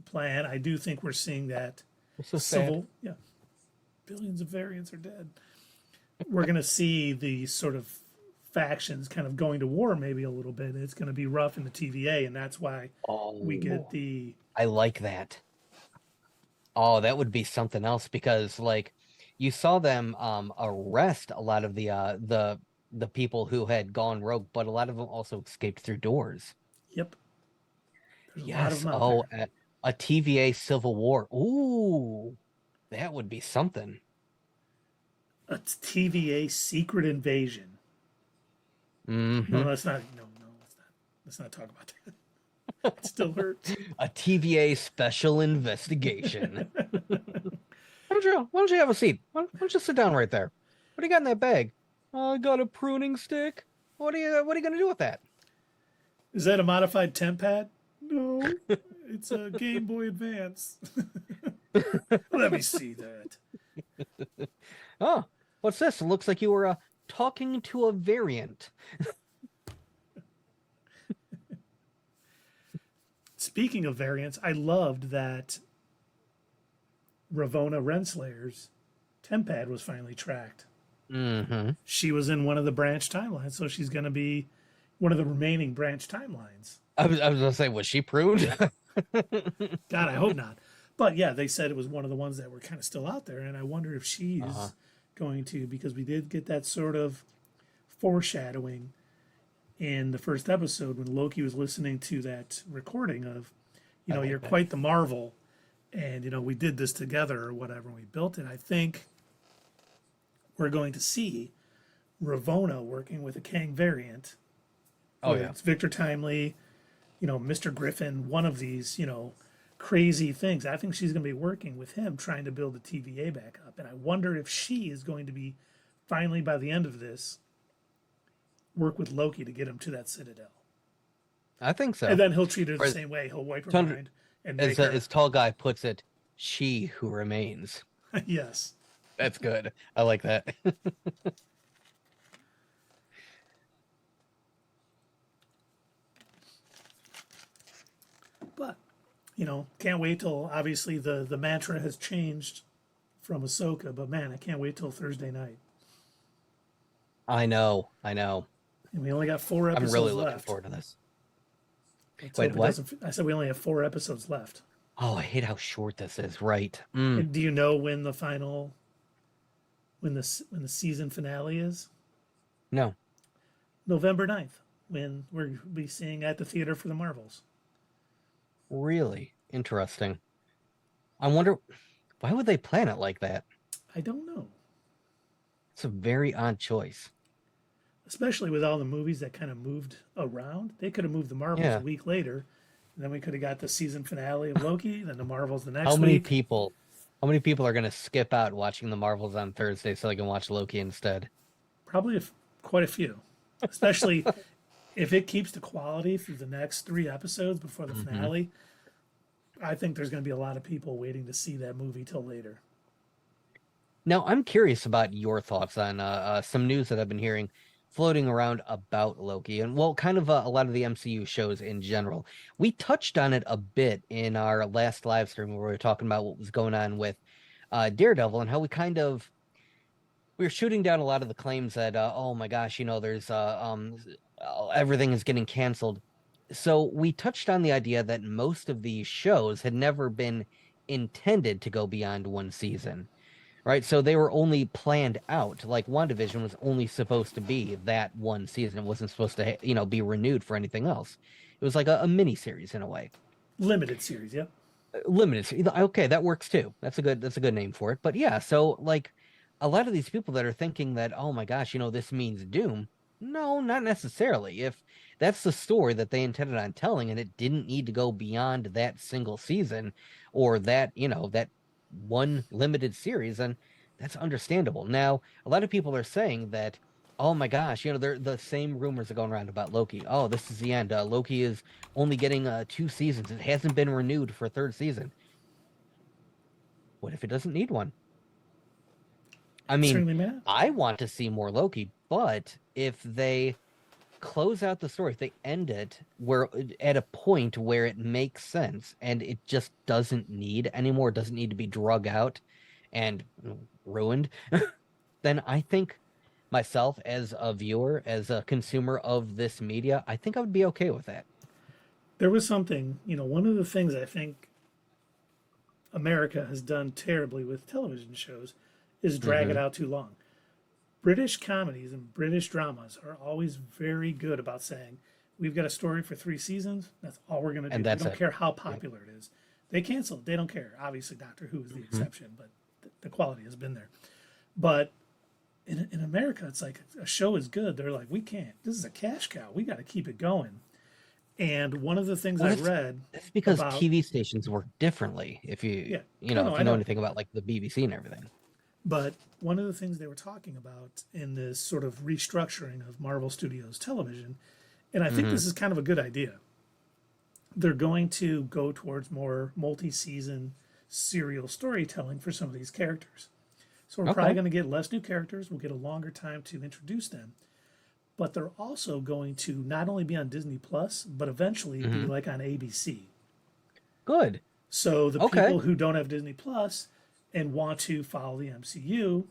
[SPEAKER 1] plan, I do think we're seeing that billions of variants are dead. We're going to see the sort of factions kind of going to war maybe a little bit. It's going to be rough in the TVA, and that's why we get the...
[SPEAKER 2] I like that. Oh, that would be something else, because you saw them arrest a lot of the people who had gone rogue, but a lot of them also escaped through doors.
[SPEAKER 1] Yep.
[SPEAKER 2] There's a lot of them out there. A TVA civil war. Ooh, that would be something.
[SPEAKER 1] A TVA secret invasion.
[SPEAKER 2] Mm-hmm.
[SPEAKER 1] No, let's not. No, let's not talk about that. It still hurts.
[SPEAKER 2] A TVA special investigation. Why don't you have a seat? Why don't you sit down right there? What do you got in that bag? I got a pruning stick. What are you gonna do with that?
[SPEAKER 1] Is that a modified temp pad? No, it's a Game Boy Advance. Let me see that.
[SPEAKER 2] Oh, what's this? It looks like you were talking to a variant.
[SPEAKER 1] Speaking of variants, I loved that Ravonna Renslayer's temp pad was finally tracked.
[SPEAKER 2] Mm-hmm.
[SPEAKER 1] She was in one of the branch timelines, so she's going to be one of the remaining branch timelines.
[SPEAKER 2] I was going to say, was she pruned?
[SPEAKER 1] God, I hope not. But yeah, they said it was one of the ones that were kind of still out there, and I wonder if she's going to, because we did get that sort of foreshadowing in the first episode when Loki was listening to that recording of, you're quite the marvel, and, we did this together or whatever, and we built it. I think we're going to see Ravonna working with a Kang variant.
[SPEAKER 2] Oh, yeah.
[SPEAKER 1] It's Victor Timely, Mr. Griffin, one of these, crazy things. I think she's going to be working with him trying to build the TVA back up. And I wonder if she is going to be finally, by the end of this, work with Loki to get him to that citadel.
[SPEAKER 2] I think so.
[SPEAKER 1] And then he'll treat her the
[SPEAKER 2] Or
[SPEAKER 1] same way. He'll wipe her
[SPEAKER 2] Tundra-
[SPEAKER 1] mind and make her.
[SPEAKER 2] as Tall Guy puts it, she who remains.
[SPEAKER 1] Yes.
[SPEAKER 2] That's good. I like that.
[SPEAKER 1] But, can't wait till, obviously, the mantra has changed from Ahsoka, but man, I can't wait till Thursday night.
[SPEAKER 2] I know.
[SPEAKER 1] And we only got 4
[SPEAKER 2] I'm
[SPEAKER 1] episodes
[SPEAKER 2] really
[SPEAKER 1] left.
[SPEAKER 2] looking forward to this.
[SPEAKER 1] Let's
[SPEAKER 2] Wait,
[SPEAKER 1] hope it
[SPEAKER 2] what?
[SPEAKER 1] doesn't- I said we only have 4 episodes left.
[SPEAKER 2] Oh, I hate how short this is. Right.
[SPEAKER 1] And do you know when the season finale is?
[SPEAKER 2] No.
[SPEAKER 1] November 9th, when we'll be seeing at the theater for the Marvels.
[SPEAKER 2] Really interesting. I wonder, why would they plan it like that?
[SPEAKER 1] I don't know.
[SPEAKER 2] It's a very odd choice.
[SPEAKER 1] Especially with all the movies that kind of moved around. They could have moved the Marvels
[SPEAKER 2] Yeah.
[SPEAKER 1] a week later. And then we could have got the season finale of Loki, then the Marvels the next
[SPEAKER 2] How many
[SPEAKER 1] week.
[SPEAKER 2] people are going to skip out watching the Marvels on Thursday so they can watch Loki instead?
[SPEAKER 1] Probably quite a few. Especially if it keeps the quality through the next 3 episodes before the finale. I think there's going to be a lot of people waiting to see that movie till later.
[SPEAKER 2] Now, I'm curious about your thoughts on some news that I've been hearing floating around about Loki and, well, kind of a lot of the MCU shows in general. We touched on it a bit in our last live stream where we were talking about what was going on with Daredevil and how we were shooting down a lot of the claims that, oh my gosh, there's everything is getting canceled. So we touched on the idea that most of these shows had never been intended to go beyond 1 season. Right, so they were only planned out. Like WandaVision was only supposed to be that 1 season. It wasn't supposed to, be renewed for anything else. It was like a mini series in a way.
[SPEAKER 1] Limited series, yep.
[SPEAKER 2] Limited. Okay, that works too. That's a good name for it. But yeah, so like a lot of these people that are thinking that, oh my gosh, this means doom. No, not necessarily. If that's the story that they intended on telling, and it didn't need to go beyond that single season, or that that 1 limited series, and that's understandable. Now, a lot of people are saying that, oh my gosh, they're the same rumors are going around about Loki. Oh, this is the end. Loki is only getting 2 seasons. It hasn't been renewed for a 3rd season. What if it doesn't need one? I mean, I want to see more Loki, but if they close out the story, if they end it at a point where it makes sense and it just doesn't need anymore, doesn't need to be drug out and ruined, then I think myself as a viewer, as a consumer of this media, I think I would be okay with that.
[SPEAKER 1] There was something, one of the things I think America has done terribly with television shows is drag it out too long. British comedies and British dramas are always very good about saying, we've got a story for 3 seasons. That's all we're going to do. We don't care how popular it is. They cancel it. They don't care. Obviously, Doctor Who is the exception, but the quality has been there. But in America, it's like a show is good. They're like, we can't. This is a cash cow. We got to keep it going. And one of the things I read...
[SPEAKER 2] That's because TV stations work differently. If you, know anything about like the BBC and everything.
[SPEAKER 1] But one of the things they were talking about in this sort of restructuring of Marvel Studios television, and I think this is kind of a good idea, they're going to go towards more multi-season serial storytelling for some of these characters. So we're probably going to get less new characters. We'll get a longer time to introduce them. But they're also going to not only be on Disney Plus, but eventually be like on ABC.
[SPEAKER 2] Good.
[SPEAKER 1] So the people who don't have Disney Plus and want to follow the MCU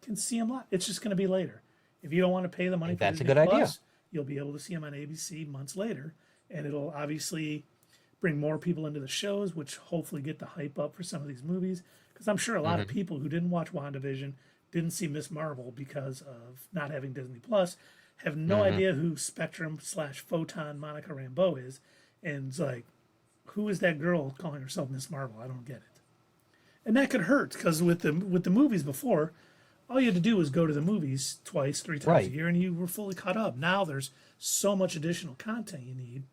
[SPEAKER 1] can see them live. It's just going to be later. If you don't want to pay the money for
[SPEAKER 2] that's
[SPEAKER 1] Disney
[SPEAKER 2] a good
[SPEAKER 1] Plus,
[SPEAKER 2] idea.
[SPEAKER 1] You'll be able to see them on ABC months later, and it'll obviously bring more people into the shows, which hopefully get the hype up for some of these movies. Because I'm sure a lot of people who didn't watch WandaVision, didn't see Miss Marvel because of not having Disney Plus, have no idea who Spectrum/Photon Monica Rambeau is, and it's like, who is that girl calling herself Miss Marvel? I don't get it. And that could hurt because with the movies before, all you had to do was go to the movies 2, 3 times a year and you were fully caught up. Now there's so much additional content you need,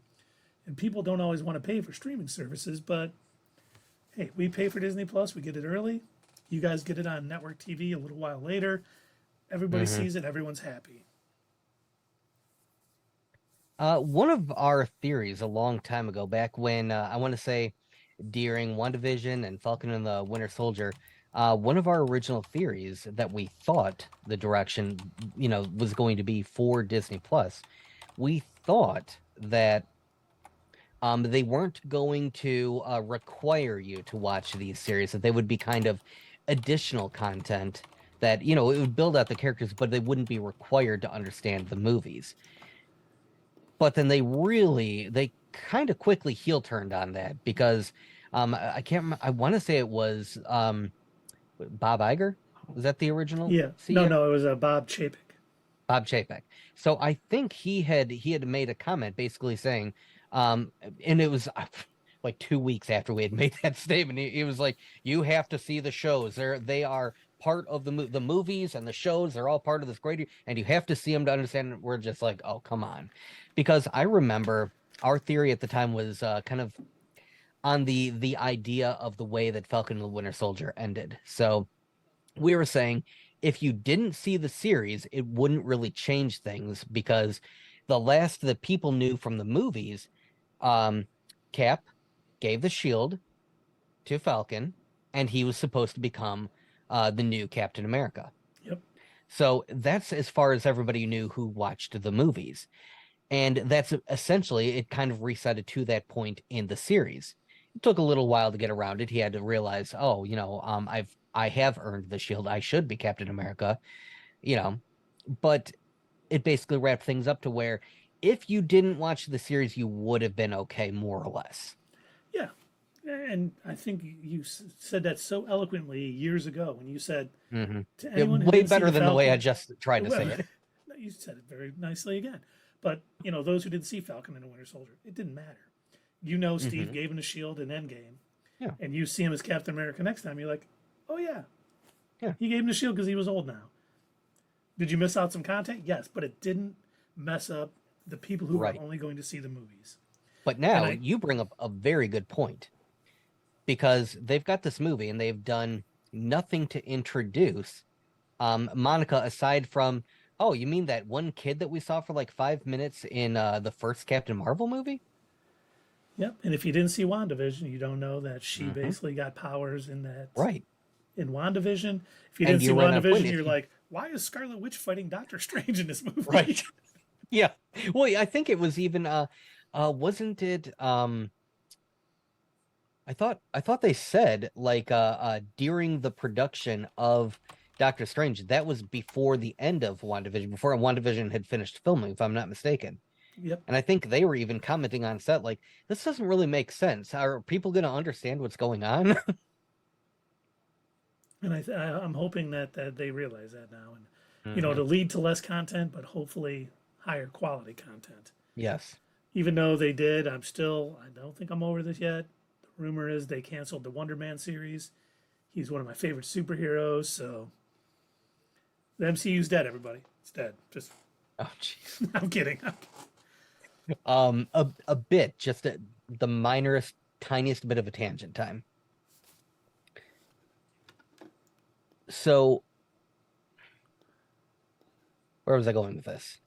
[SPEAKER 1] and people don't always want to pay for streaming services, but hey, we pay for Disney Plus, we get it early. You guys get it on network TV a little while later. Everybody sees it, everyone's happy.
[SPEAKER 2] One of our theories a long time ago, back when I want to say during WandaVision and Falcon and the Winter Soldier, one of our original theories that we thought the direction, was going to be for Disney Plus, we thought that they weren't going to require you to watch these series, that they would be kind of additional content that, it would build out the characters, but they wouldn't be required to understand the movies. But then they kind of quickly heel turned on that because I can't remember, I want to say it was Bob Iger. Was that the original
[SPEAKER 1] Yeah.
[SPEAKER 2] CEO?
[SPEAKER 1] No, it was Bob Chapek.
[SPEAKER 2] Bob Chapek. So I think he had made a comment basically saying, and it was like 2 weeks after we had made that statement. He was like, "You have to see the shows. They are part of the movies and the shows. They're all part of this great, and you have to see them to understand." We're just like, "Oh, come on," because I remember our theory at the time was kind of on the idea of the way that Falcon and the Winter Soldier ended. So we were saying if you didn't see the series, it wouldn't really change things because the last that people knew from the movies, Cap gave the shield to Falcon, and he was supposed to become the new Captain America.
[SPEAKER 1] Yep.
[SPEAKER 2] So that's as far as everybody knew who watched the movies. And that's essentially, it kind of reset it to that point in the series. It took a little while to get around it. He had to realize, I have earned the shield. I should be Captain America, but it basically wrapped things up to where if you didn't watch the series, you would have been okay, more or less.
[SPEAKER 1] Yeah. And I think you said that so eloquently years ago when you said to anyone who
[SPEAKER 2] way
[SPEAKER 1] didn't see
[SPEAKER 2] better than the way I just tried to say it.
[SPEAKER 1] No, you said it very nicely again. But, those who didn't see Falcon and the Winter Soldier, it didn't matter. Steve gave him the shield in Endgame.
[SPEAKER 2] Yeah.
[SPEAKER 1] And you see him as Captain America next time, you're like, oh, yeah.
[SPEAKER 2] Yeah.
[SPEAKER 1] He gave him the shield because he was old now. Did you miss out some content? Yes, but it didn't mess up the people who are only going to see the movies.
[SPEAKER 2] But now you bring up a very good point because they've got this movie and they've done nothing to introduce Monica aside from, oh, you mean that one kid that we saw for like 5 minutes in the first Captain Marvel movie?
[SPEAKER 1] Yep. And if you didn't see WandaVision, you don't know that she basically got powers in that.
[SPEAKER 2] Right.
[SPEAKER 1] In WandaVision. If you didn't see WandaVision, you're like, why is Scarlet Witch fighting Doctor Strange in this movie?
[SPEAKER 2] Right. Yeah. Well, I think it was even wasn't it I thought they said like during the production of Doctor Strange, that was before the end of WandaVision, before WandaVision had finished filming, if I'm not mistaken.
[SPEAKER 1] Yep.
[SPEAKER 2] And I think they were even commenting on set like, this doesn't really make sense. Are people going to understand what's going on?
[SPEAKER 1] And I'm hoping that they realize that now, and to lead to less content, but hopefully higher quality content.
[SPEAKER 2] Yes.
[SPEAKER 1] Even though they did, I don't think I'm over this yet. The rumor is they canceled the Wonder Man series. He's one of my favorite superheroes, so the MCU's dead. Everybody, it's dead. Just.
[SPEAKER 2] Oh, jeez.
[SPEAKER 1] I'm kidding.
[SPEAKER 2] A bit, just the minorest, tiniest bit of a tangent time. So, where was I going with this?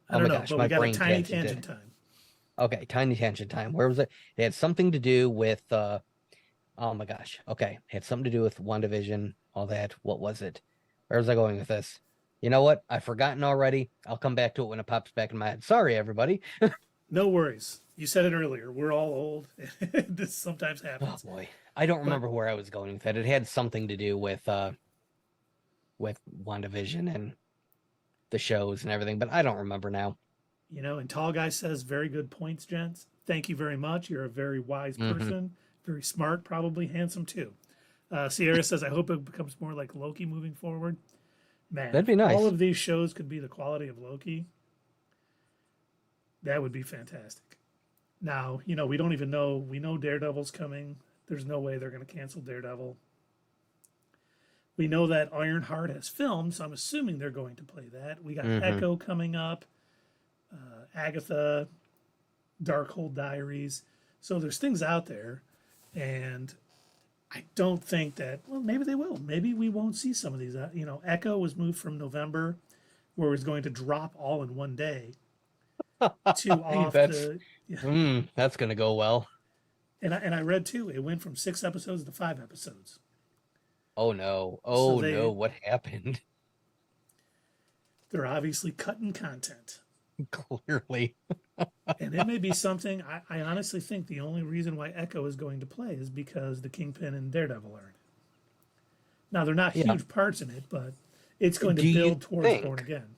[SPEAKER 1] I don't know, gosh, but my we got a tiny tangent time.
[SPEAKER 2] Okay, tiny tangent time. Where was it? It had something to do with, oh my gosh. Okay, it had something to do with WandaVision, all that. What was it? Where was I going with this? You know what? I've forgotten already. I'll come back to it when it pops back in my head. Sorry, everybody.
[SPEAKER 1] No worries. You said it earlier. We're all old. This sometimes happens.
[SPEAKER 2] Oh boy, I don't remember where I was going with it. It had something to do with WandaVision and the shows and everything, but I don't remember now.
[SPEAKER 1] And Tall Guy says, very good points, gents. Thank you very much. You're a very wise person, very smart, probably handsome too. Sierra says, I hope it becomes more like Loki moving forward. Man,
[SPEAKER 2] that'd be nice.
[SPEAKER 1] All of these shows could be the quality of Loki. That would be fantastic. Now, we don't even know. We know Daredevil's coming. There's no way they're going to cancel Daredevil. We know that Ironheart has filmed, so I'm assuming they're going to play that. We got Echo coming up, Agatha, Darkhold Diaries. So there's things out there, and I don't think that, well, maybe they will. Maybe we won't see some of these. Echo was moved from November, where it was going to drop all in one day. to off
[SPEAKER 2] That's
[SPEAKER 1] the. Yeah.
[SPEAKER 2] that's gonna go well.
[SPEAKER 1] And I read too. It went from 6 episodes to 5 episodes.
[SPEAKER 2] Oh no.
[SPEAKER 1] So
[SPEAKER 2] Oh no,
[SPEAKER 1] they
[SPEAKER 2] what happened?
[SPEAKER 1] they're obviously cutting content.
[SPEAKER 2] Clearly.
[SPEAKER 1] And it may be something I honestly think the only reason why Echo is going to play is because the Kingpin and Daredevil are in it. Now they're not
[SPEAKER 2] Yeah.
[SPEAKER 1] huge parts in it, but it's going to
[SPEAKER 2] Do you
[SPEAKER 1] build towards Born
[SPEAKER 2] think
[SPEAKER 1] Again.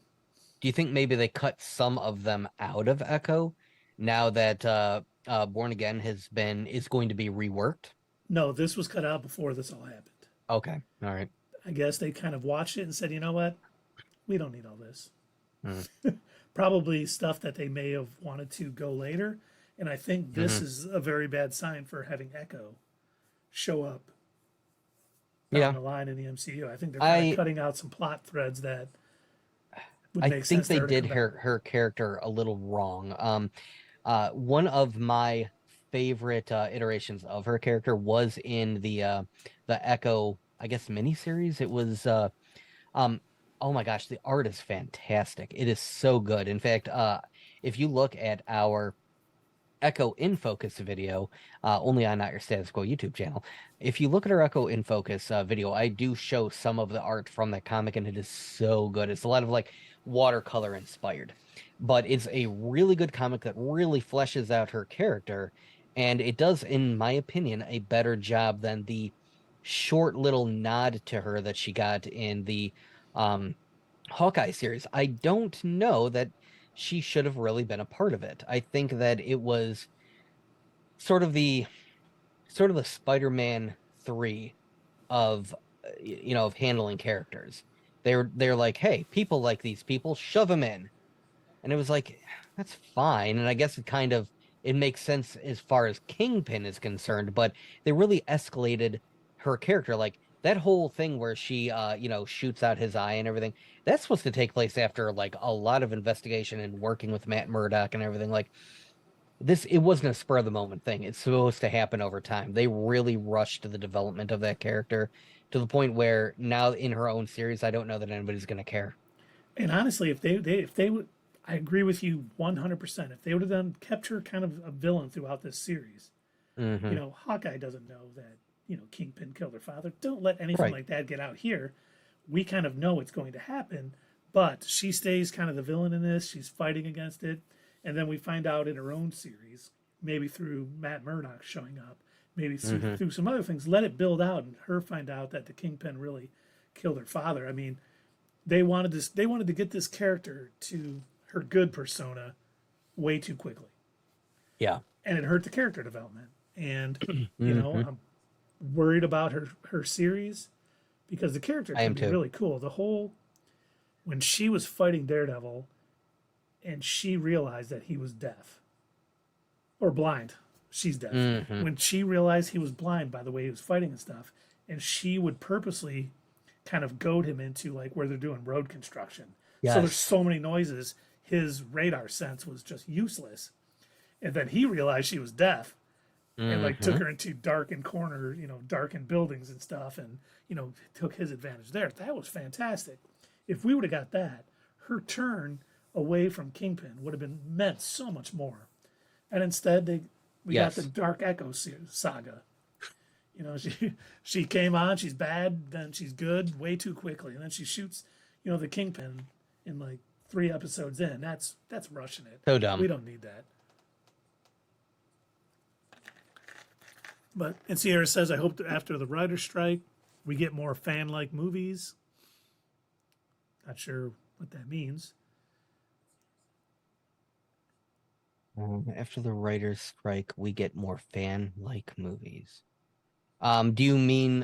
[SPEAKER 2] do you think maybe they cut some of them out of Echo now that Born Again is going to be reworked?
[SPEAKER 1] No, this was cut out before this all happened.
[SPEAKER 2] Okay. All right.
[SPEAKER 1] I guess they kind of watched it and said, you know what? We don't need all this.
[SPEAKER 2] Mm.
[SPEAKER 1] Probably stuff that they may have wanted to go later. And I think this
[SPEAKER 2] Mm-hmm.
[SPEAKER 1] is a very bad sign for having Echo show up
[SPEAKER 2] Yeah.
[SPEAKER 1] down the line in the MCU. I think they're kind
[SPEAKER 2] I
[SPEAKER 1] of cutting out some plot threads that would
[SPEAKER 2] I
[SPEAKER 1] make
[SPEAKER 2] think
[SPEAKER 1] sense
[SPEAKER 2] they
[SPEAKER 1] for her to
[SPEAKER 2] did
[SPEAKER 1] come back.
[SPEAKER 2] her character a little wrong. One of my favorite iterations of her character was in the Echo, I guess, miniseries. It was um oh my gosh, the art is fantastic. It is so good. In fact, if you look at our Echo in Focus video, only on Not Your Status Quo YouTube channel. If you look at our Echo in Focus video, I do show some of the art from that comic, and it is so good. It's a lot of like watercolor inspired, but it's a really good comic that really fleshes out her character, and it does, in my opinion, a better job than the short little nod to her that she got in the um, Hawkeye series. I don't know that she should have really been a part of it. I think that it was sort of the Spider-Man 3 of of handling characters. They're like, "Hey, people like these people, shove them in." And it was like, that's fine. And I guess it makes sense as far as Kingpin is concerned, but they really escalated her character. Like that whole thing where she shoots out his eye and everything, that's supposed to take place after like a lot of investigation and working with Matt Murdock and everything. Like this, it wasn't a spur of the moment thing. It's supposed to happen over time. They really rushed the development of that character to the point where now in her own series, I don't know that anybody's gonna care.
[SPEAKER 1] And honestly, if they would, I agree with you 100%. If they would have done kept her kind of a villain throughout this series,
[SPEAKER 2] Hmm.
[SPEAKER 1] Hawkeye doesn't know that Kingpin killed her father. Don't let anything
[SPEAKER 2] Right.
[SPEAKER 1] like that get out here. We kind of know it's going to happen, but she stays kind of the villain in this. She's fighting against it, and then we find out in her own series, maybe through Matt Murdock showing up, maybe
[SPEAKER 2] Hmm.
[SPEAKER 1] through some other things. Let it build out, and her find out that the Kingpin really killed her father. I mean, they wanted this. They wanted to get this character to her good persona way too quickly,
[SPEAKER 2] Yeah.
[SPEAKER 1] and it hurt the character development. And
[SPEAKER 2] Hmm.
[SPEAKER 1] I'm worried about her series because the character
[SPEAKER 2] I
[SPEAKER 1] can
[SPEAKER 2] am
[SPEAKER 1] be
[SPEAKER 2] too.
[SPEAKER 1] really cool. The whole when she was fighting Daredevil, and she realized that he was deaf or blind. She's deaf.
[SPEAKER 2] Hmm.
[SPEAKER 1] When she realized he was blind by the way he was fighting and stuff, and she would purposely kind of goad him into like where they're doing road construction. So there's
[SPEAKER 2] Yes.
[SPEAKER 1] so many noises, his radar sense was just useless. And then he realized she was deaf and like took
[SPEAKER 2] Hmm.
[SPEAKER 1] her into darkened corner, darkened buildings and stuff, and took his advantage there. That was fantastic. If we would have got that, her turn away from Kingpin would have been meant so much more. And instead, we got the
[SPEAKER 2] Yes.
[SPEAKER 1] Dark Echo saga. She came on, she's bad, then she's good way too quickly, and then she shoots, the Kingpin in like 3 episodes in. That's rushing it.
[SPEAKER 2] So
[SPEAKER 1] We
[SPEAKER 2] dumb.
[SPEAKER 1] don't need that. But and Sierra says, I hope that after the writer's strike, we get more fan-like movies. Not sure what that means.
[SPEAKER 2] After the writer's strike, we get more fan-like movies. Do you mean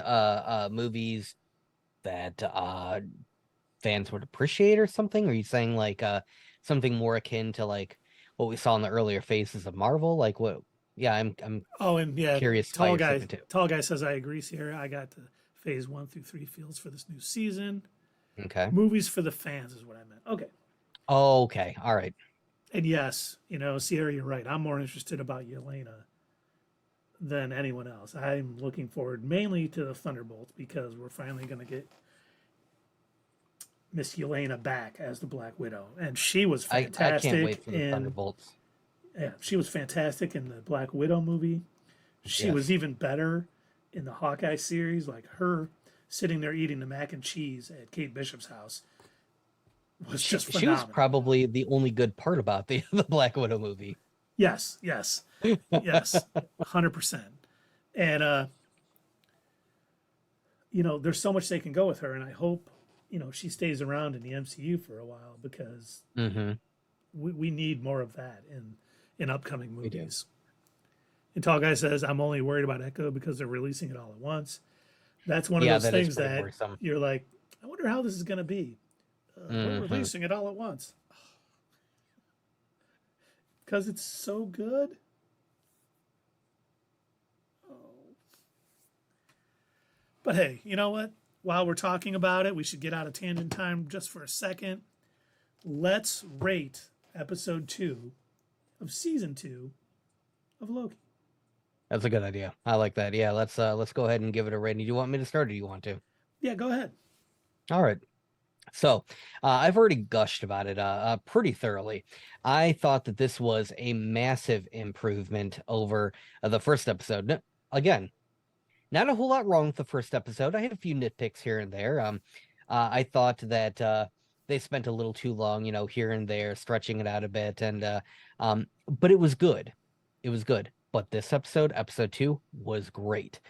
[SPEAKER 2] movies that fans would appreciate or something? Or are you saying like something more akin to like what we saw in the earlier phases of Marvel? Like what? Yeah, I'm
[SPEAKER 1] Oh, and yeah,
[SPEAKER 2] curious how
[SPEAKER 1] tall
[SPEAKER 2] you're
[SPEAKER 1] guy,
[SPEAKER 2] thinking too.
[SPEAKER 1] tall guy says I agree, Sierra. I got the phase 1 through 3 feels for this new season.
[SPEAKER 2] Okay.
[SPEAKER 1] Movies for the fans is what I meant. Okay.
[SPEAKER 2] Okay. All right.
[SPEAKER 1] And yes, Sierra, you're right. I'm more interested about Yelena than anyone else. I'm looking forward mainly to the Thunderbolts because we're finally going to get Miss Yelena back as the Black Widow, and she was
[SPEAKER 2] I can't wait
[SPEAKER 1] fantastic
[SPEAKER 2] for the Thunderbolts.
[SPEAKER 1] yeah, she was fantastic in the Black Widow movie. She was
[SPEAKER 2] Yes.
[SPEAKER 1] even better in the Hawkeye series. Like her sitting there eating the mac and cheese at Kate Bishop's house was just
[SPEAKER 2] She was
[SPEAKER 1] phenomenal.
[SPEAKER 2] probably the only good part about the Black Widow movie.
[SPEAKER 1] Yes, yes, yes, 100%. And there's so much they can go with her, and I hope she stays around in the MCU for a while because
[SPEAKER 2] Mm-hmm.
[SPEAKER 1] we need more of that in upcoming
[SPEAKER 2] We do.
[SPEAKER 1] movies. And Tall Guy says, I'm only worried about Echo because they're releasing it all at once. That's one of
[SPEAKER 2] Yeah,
[SPEAKER 1] those
[SPEAKER 2] that is
[SPEAKER 1] things
[SPEAKER 2] pretty
[SPEAKER 1] that
[SPEAKER 2] worrisome.
[SPEAKER 1] you're like, I wonder how this is going to be. We're
[SPEAKER 2] Mm-hmm.
[SPEAKER 1] releasing it all at once because it's so good. But hey, you know what? While we're talking about it, we should get out of tangent time just for a second. Let's rate episode 2 of season 2 of Loki.
[SPEAKER 2] That's a good idea. I like that. Yeah, let's go ahead and give it a rating. Do you want me to start or do you want to?
[SPEAKER 1] Yeah, go ahead.
[SPEAKER 2] All right. So I've already gushed about it pretty thoroughly. I thought that this was a massive improvement over the first episode. Again, not a whole lot wrong with the first episode. I had a few nitpicks here and there. I thought that they spent a little too long, here and there, stretching it out a bit, and but it was good. It was good. But this episode, episode 2, was great.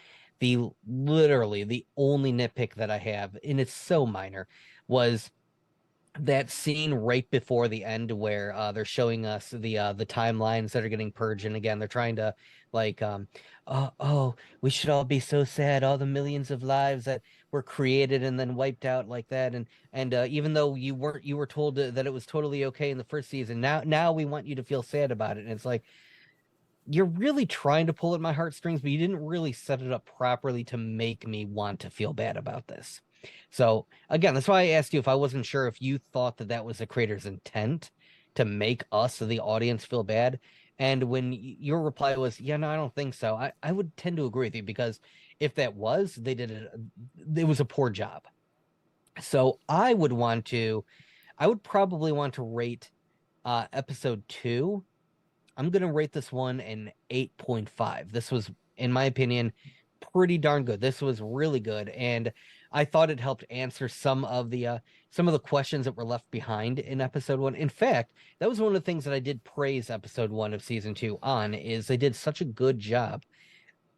[SPEAKER 2] Literally the only nitpick that I have, and it's so minor, was that scene right before the end where they're showing us the timelines that are getting purged, and again they're trying to like oh, we should all be so sad, all the millions of lives that were created and then wiped out like that, and even though you were told that it was totally okay in the first season, now we want you to feel sad about it. And it's like, you're really trying to pull at my heartstrings, but you didn't really set it up properly to make me want to feel bad about this. So again, that's why I asked you if I wasn't sure if you thought that was the creator's intent to make us, the audience, feel bad. And when your reply was, yeah, no, I don't think so, I would tend to agree with you, because if that was, they did it was a poor job. So I would probably want to rate episode 2. I'm going to rate this one an 8.5. This was, in my opinion, pretty darn good. This was really good, and I thought it helped answer some of the questions that were left behind in episode 1. In fact, that was one of the things that I did praise episode 1 of season 2 on, is they did such a good job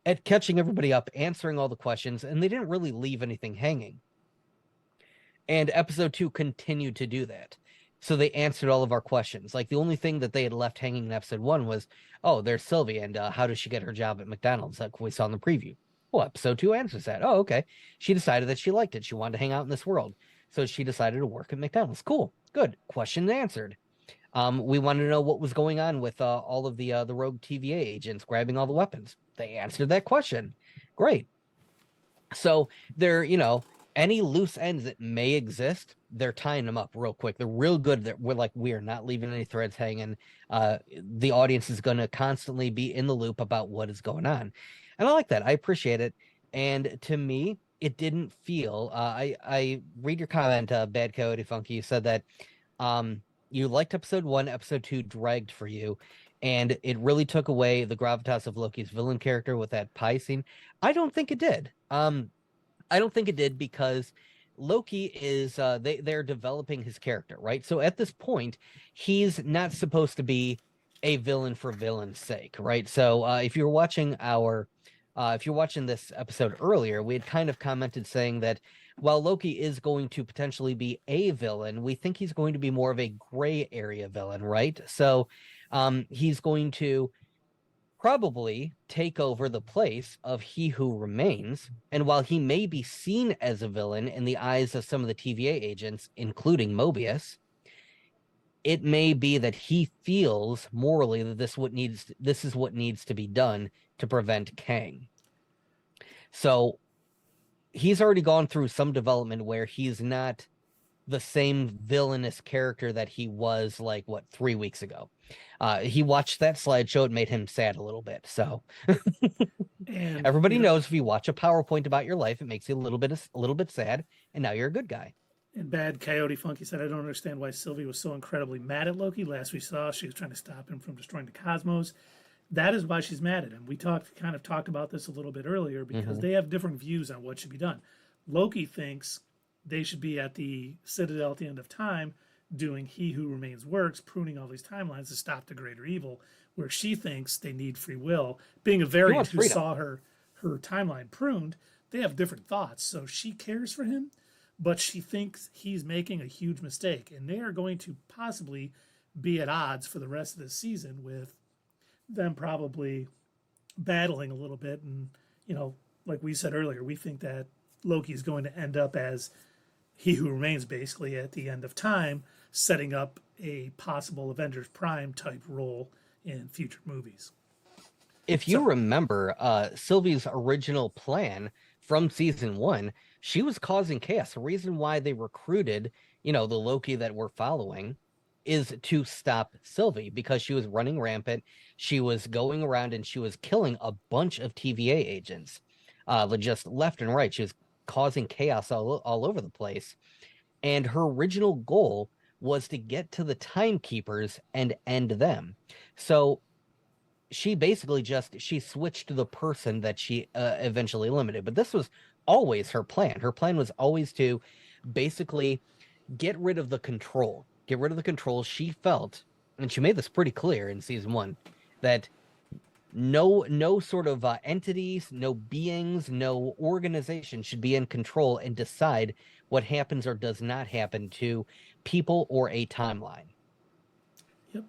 [SPEAKER 2] at catching everybody up, answering all the questions, and they didn't really leave anything hanging. And episode 2 continued to do that. So they answered all of our questions. Like, the only thing that they had left hanging in episode 1 was, oh, there's Sylvie, and how does she get her job at McDonald's, like we saw in the preview? Well, episode 2 answers that. Oh, okay. She decided that she liked it. She wanted to hang out in this world. So she decided to work at McDonald's. Cool. Good. Question answered. We wanted to know what was going on with all of the rogue TVA agents grabbing all the weapons. They answered that question. Great. So they're, any loose ends that may exist, they're tying them up real quick. They're real good. That we're not leaving any threads hanging. The audience is going to constantly be in the loop about what is going on. And I like that. I appreciate it. And to me, it didn't feel, I read your comment, Bad Coyote Funky. You said that you liked episode 1, episode 2 dragged for you, and it really took away the gravitas of Loki's villain character with that pie scene. I don't think it did. I don't think it did, because Loki is they're developing his character, right? So at this point, he's not supposed to be a villain for villain's sake, right? So if you're watching this episode earlier, we had kind of commented saying that while Loki is going to potentially be a villain, we think he's going to be more of a gray area villain, right? So he's going to probably take over the place of He Who Remains. And while he may be seen as a villain in the eyes of some of the TVA agents, including Mobius, it may be that he feels morally that this is what needs to be done to prevent Kang. So he's already gone through some development where he's not the same villainous character that he was 3 weeks ago. He watched that slideshow. It made him sad a little bit. So
[SPEAKER 1] And
[SPEAKER 2] everybody knows, if you watch a PowerPoint about your life, it makes you a little bit sad, and now you're a good guy.
[SPEAKER 1] And Bad Coyote Funky said, I don't understand why Sylvie was so incredibly mad at Loki. Last we saw, she was trying to stop him from destroying the cosmos. That is why she's mad at him. We kind of talked about this a little bit earlier because they have different views on what should be done. Loki thinks they should be at the Citadel at the end of time doing He Who Remains works, pruning all these timelines to stop the greater evil, where she thinks they need free will. Being a variant who saw her timeline pruned, they have different thoughts. So she cares for him, but she thinks he's making a huge mistake. And they are going to possibly be at odds for the rest of this season with them probably battling a little bit. And, like we said earlier, we think that Loki is going to end up as He Who Remains basically at the end of time, setting up a possible Avengers Prime type role in future movies.
[SPEAKER 2] If you remember Sylvie's original plan from season 1, she was causing chaos. The reason why they recruited, the Loki that we're following is to stop Sylvie because she was running rampant. She was going around and she was killing a bunch of TVA agents, just left and right. She was causing chaos all over the place. And her original goal was to get to the timekeepers and end them. So she basically she switched to the person that she eventually eliminated. But this was always her plan. Her plan was always to basically get rid of the control. She felt, and she made this pretty clear in season 1, that no sort of entities, no beings, no organization should be in control and decide what happens or does not happen to people or a timeline.
[SPEAKER 1] Yep.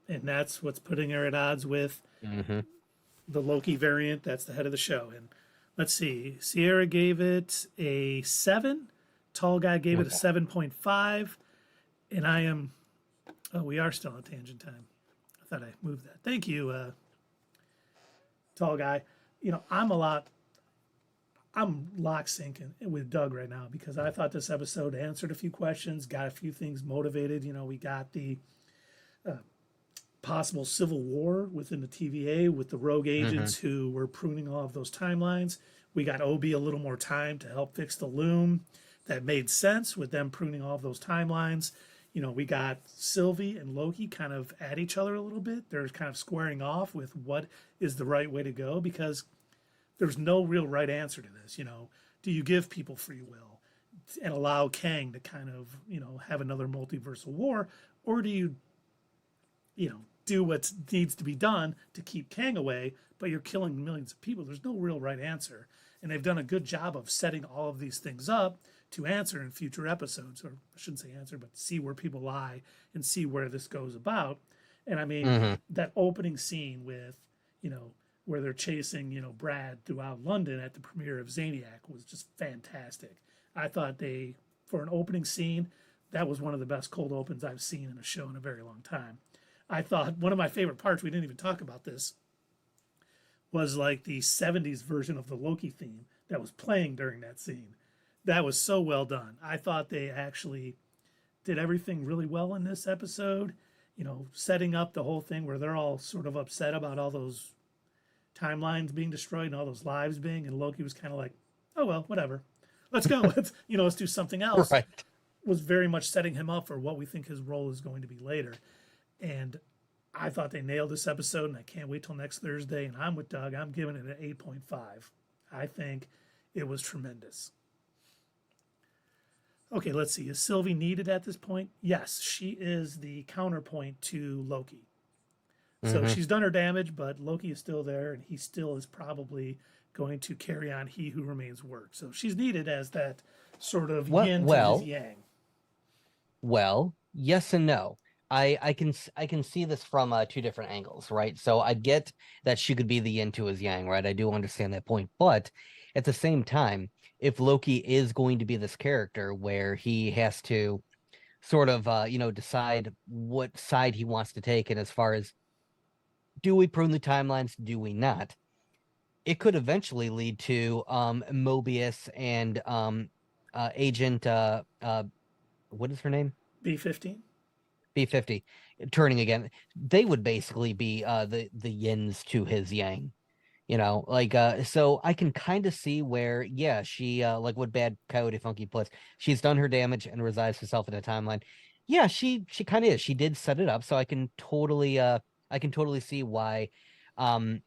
[SPEAKER 1] And that's what's putting her at odds with the Loki variant. That's the head of the show. And let's see, Sierra gave it a 7. Tall Guy gave it a 7.5. And we are still on tangent time. I thought I moved that. Thank you, Tall Guy. I'm lock syncing with Doug right now because I thought this episode answered a few questions, got a few things motivated. We got the possible civil war within the TVA with the rogue agents who were pruning all of those timelines. We got Obi a little more time to help fix the loom. That made sense with them pruning all of those timelines. We got Sylvie and Loki kind of at each other a little bit. They're kind of squaring off with what is the right way to go because there's no real right answer to this. Do you give people free will and allow Kang to kind of, have another multiversal war? Or do you, do what needs to be done to keep Kang away, but you're killing millions of people? There's no real right answer. And they've done a good job of setting all of these things up to answer in future episodes, or I shouldn't say answer, but see where people lie and see where this goes about. And I mean, that opening scene with, where they're chasing, Brad throughout London at the premiere of Zaniac was just fantastic. I thought for an opening scene, that was one of the best cold opens I've seen in a show in a very long time. I thought one of my favorite parts, we didn't even talk about this, was like the 70s version of the Loki theme that was playing during that scene. That was so well done. I thought they actually did everything really well in this episode, setting up the whole thing where they're all sort of upset about all those timelines being destroyed and all those lives being, and Loki was kind of like, oh, well, whatever. Let's go. Let's do something else.
[SPEAKER 2] Right.
[SPEAKER 1] Was very much setting him up for what we think his role is going to be later. And I thought they nailed this episode, and I can't wait till next Thursday. And I'm with Doug. I'm giving it an 8.5. I think it was tremendous. Okay, let's see. Is Sylvie needed at this point? Yes, she is the counterpoint to Loki. So she's done her damage, but Loki is still there, and he still is probably going to carry on He Who Remains work. So she's needed as that sort of yin to his yang.
[SPEAKER 2] Well, yes and no. I can see this from 2 different angles, right? So I get that she could be the yin to his yang, right? I do understand that point, but at the same time, if Loki is going to be this character where he has to sort of decide what side he wants to take, and as far as do we prune the timelines, do we not? It could eventually lead to Mobius and Agent what is her name?
[SPEAKER 1] B-15.
[SPEAKER 2] B-50 turning again. They would basically be the yins to his yang. So I can kind of see where, yeah, she like what Bad Coyote Funky puts, she's done her damage and resides herself in a timeline. Yeah, she kind of is. She did set it up, so I can totally see why um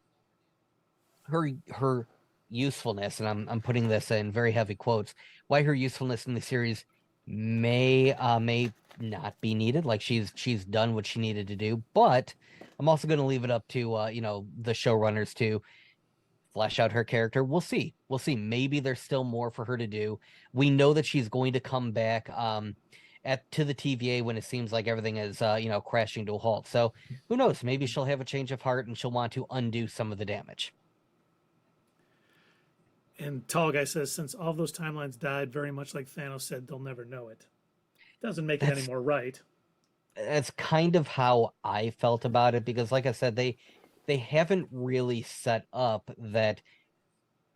[SPEAKER 2] her usefulness, and I'm putting this in very heavy quotes, why her usefulness in the series may not be needed. Like she's done what she needed to do, but I'm also going to leave it up to the showrunners to flesh out her character. We'll see. We'll see. Maybe there's still more for her to do. We know that she's going to come back at to the TVA when it seems like everything is crashing to a halt. So who knows? Maybe she'll have a change of heart and she'll want to undo some of the damage.
[SPEAKER 1] And Tall Guy says, since all those timelines died, very much like Thanos said, they'll never know it. Doesn't make it any
[SPEAKER 2] That's
[SPEAKER 1] more right.
[SPEAKER 2] that's kind of how I felt about it, because like I said, they haven't really set up that.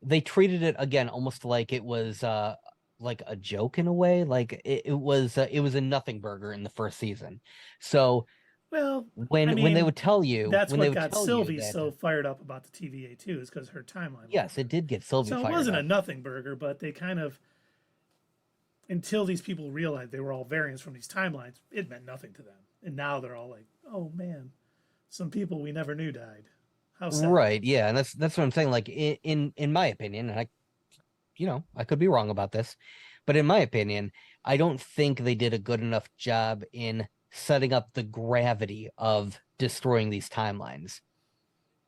[SPEAKER 2] They treated it again almost like it was like a joke in a way. Like it was a nothing burger in the first season. So
[SPEAKER 1] Well, I
[SPEAKER 2] when they
[SPEAKER 1] mean,
[SPEAKER 2] would tell you
[SPEAKER 1] that's
[SPEAKER 2] when they
[SPEAKER 1] what
[SPEAKER 2] would
[SPEAKER 1] got
[SPEAKER 2] tell you
[SPEAKER 1] Sylvie
[SPEAKER 2] that,
[SPEAKER 1] so fired up about the TVA too, is because her timeline was
[SPEAKER 2] yes, it
[SPEAKER 1] different.
[SPEAKER 2] did get Sylvie
[SPEAKER 1] So it
[SPEAKER 2] fired
[SPEAKER 1] wasn't a
[SPEAKER 2] up.
[SPEAKER 1] nothing burger, but they kind of, until these people realized they were all variants from these timelines, it meant nothing to them. And now they're all like, oh man, some people we never knew died. How sad.
[SPEAKER 2] Right, yeah, and that's what I'm saying. Like in my opinion, and I could be wrong about this, but in my opinion, I don't think they did a good enough job in setting up the gravity of destroying these timelines.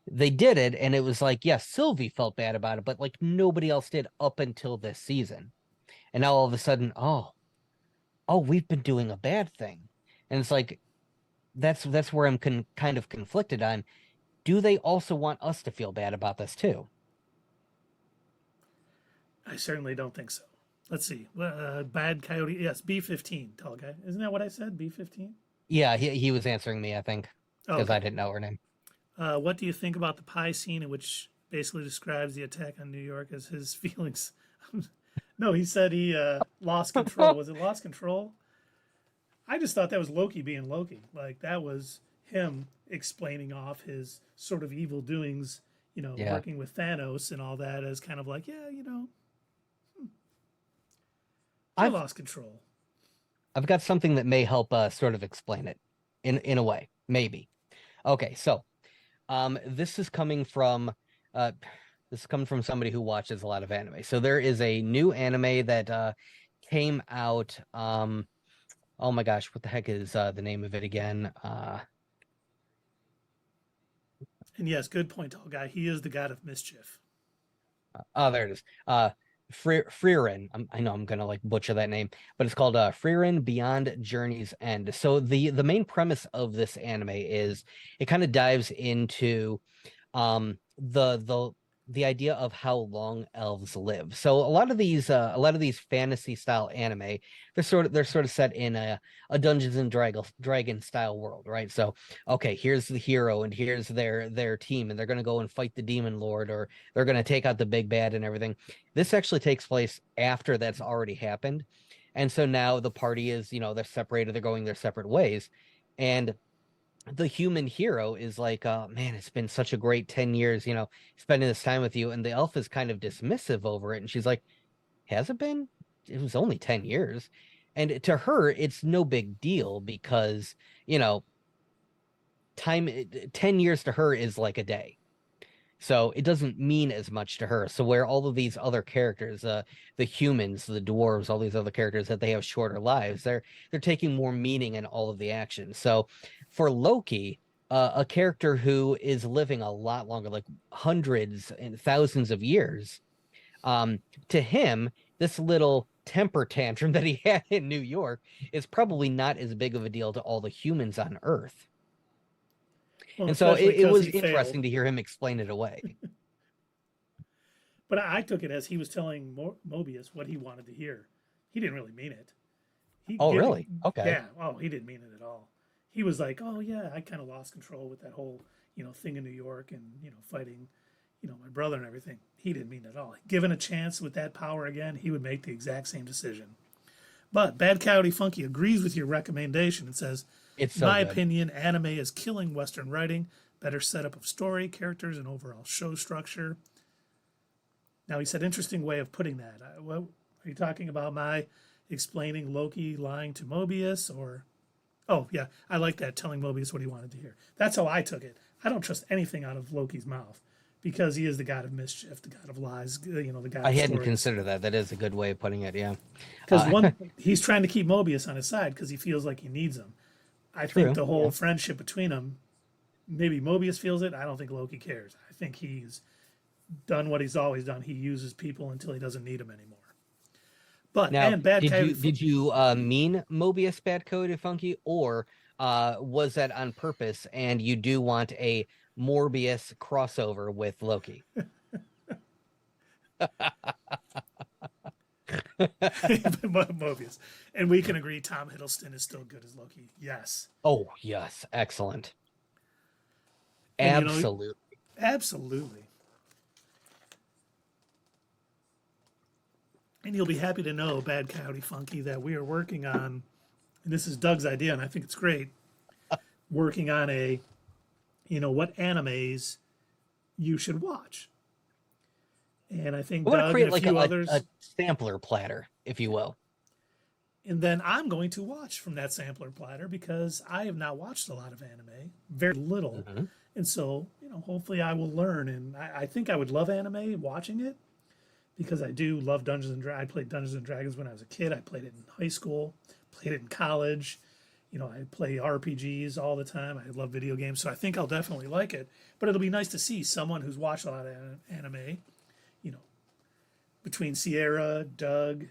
[SPEAKER 2] They did it, and it was like, yes, Sylvie felt bad about it, but like nobody else did up until this season. And now all of a sudden, oh, we've been doing a bad thing. And it's like that's where I'm kind of conflicted on. Do they also want us to feel bad about this too?
[SPEAKER 1] I certainly don't think so. Let's see. Bad Coyote. Yes, B-15, Tall Guy. Isn't that what I said? B-15?
[SPEAKER 2] Yeah, he was answering me, I think,
[SPEAKER 1] Oh,
[SPEAKER 2] because I
[SPEAKER 1] okay.
[SPEAKER 2] didn't know her name.
[SPEAKER 1] What do you think about the pie scene, in which basically describes the attack on New York as his feelings? No, he said he lost control. Was it lost control? I just thought that was Loki being Loki. Like that was him explaining off his sort of evil doings,
[SPEAKER 2] Yeah.
[SPEAKER 1] working with Thanos and all that, as kind of like, yeah, I
[SPEAKER 2] I've
[SPEAKER 1] lost control.
[SPEAKER 2] I've got something that may help sort of explain it in a way, maybe. Okay, so this is coming from uh somebody who watches a lot of anime. So there is a new anime that came out. Oh my gosh, what the heck is the name of it again?
[SPEAKER 1] And yes, good point, Tall Guy. He is the god of mischief.
[SPEAKER 2] Oh, there it is. Frieren. I know I'm gonna like butcher that name, but it's called Frieren Beyond Journey's End. So the main premise of this anime is it kind of dives into the idea of how long elves live. So a lot of these fantasy style anime, they're sort of set in a Dungeons and Dragon style world, right? So okay, here's the hero and here's their team, and they're gonna go and fight the demon lord, or they're gonna take out the big bad and everything. This actually takes place after that's already happened. And so now the party is, they're separated, they're going their separate ways. And the human hero is like, man, it's been such a great 10 years, spending this time with you. And the elf is kind of dismissive over it. And she's like, has it been? It was only 10 years. And to her, it's no big deal because, time, 10 years to her is like a day. So it doesn't mean as much to her. So where all of these other characters, the humans, the dwarves, all these other characters that they have shorter lives, they're taking more meaning in all of the action. So for Loki, a character who is living a lot longer, like hundreds and thousands of years, to him, this little temper tantrum that he had in New York is probably not as big of a deal to all the humans on Earth.
[SPEAKER 1] Well,
[SPEAKER 2] And so
[SPEAKER 1] especially
[SPEAKER 2] it
[SPEAKER 1] because
[SPEAKER 2] was
[SPEAKER 1] he failed.
[SPEAKER 2] interesting to hear him explain it away.
[SPEAKER 1] But I took it as he was telling Mobius what he wanted to hear. He didn't really mean it. He
[SPEAKER 2] Oh,
[SPEAKER 1] giving,
[SPEAKER 2] really? Okay.
[SPEAKER 1] yeah. Oh, he didn't mean it at all. He was like, oh yeah, I kind of lost control with that whole thing in New York and fighting my brother and everything. He didn't mean it at all. Given a chance with that power again, he would make the exact same decision. But Bad Coyote Funky agrees with your recommendation and says
[SPEAKER 2] It's
[SPEAKER 1] In
[SPEAKER 2] so
[SPEAKER 1] my
[SPEAKER 2] good.
[SPEAKER 1] opinion, anime is killing Western writing, better setup of story, characters, and overall show structure. Now, he said, interesting way of putting that. What are you talking about? My explaining Loki lying to Mobius, or oh yeah, I like that, telling Mobius what he wanted to hear. That's how I took it. I don't trust anything out of Loki's mouth because he is the god of mischief, the god of lies, the god
[SPEAKER 2] I
[SPEAKER 1] of
[SPEAKER 2] hadn't
[SPEAKER 1] stories.
[SPEAKER 2] considered that. That is a good way of putting it. Yeah.
[SPEAKER 1] Because
[SPEAKER 2] Uh,
[SPEAKER 1] one, he's trying to keep Mobius on his side because he feels like he needs him. I think
[SPEAKER 2] true.
[SPEAKER 1] the whole
[SPEAKER 2] Yeah.
[SPEAKER 1] friendship between them, maybe Mobius feels it. I don't think Loki cares. I think he's done what he's always done. He uses people until he doesn't need them anymore. But
[SPEAKER 2] Now,
[SPEAKER 1] and bad Coyote.
[SPEAKER 2] did you mean Mobius Bad Code Funky, or was that on purpose? And you do want a Morbius crossover with Loki?
[SPEAKER 1] Mobius, and we can agree Tom Hiddleston is still good as Loki. Yes,
[SPEAKER 2] Oh yes, excellent.
[SPEAKER 1] and
[SPEAKER 2] Absolutely.
[SPEAKER 1] absolutely. And you'll be happy to know, Bad Coyote Funky, that we are working on, and this is Doug's idea, and I think it's great, working on a, what animes you should watch. And I think
[SPEAKER 2] I want to
[SPEAKER 1] Doug
[SPEAKER 2] create
[SPEAKER 1] and a
[SPEAKER 2] like
[SPEAKER 1] few others.
[SPEAKER 2] a sampler platter, if you will.
[SPEAKER 1] And then I'm going to watch from that sampler platter because I have not watched a lot of anime, very little.
[SPEAKER 2] Mhm.
[SPEAKER 1] And so, hopefully I will learn. And I think I would love anime watching it because I do love Dungeons and Dragons. I played Dungeons and Dragons when I was a kid. I played it in high school, played it in college. I play RPGs all the time. I love video games. So I think I'll definitely like it. But it'll be nice to see someone who's watched a lot of anime, you know, between Sierra, Doug,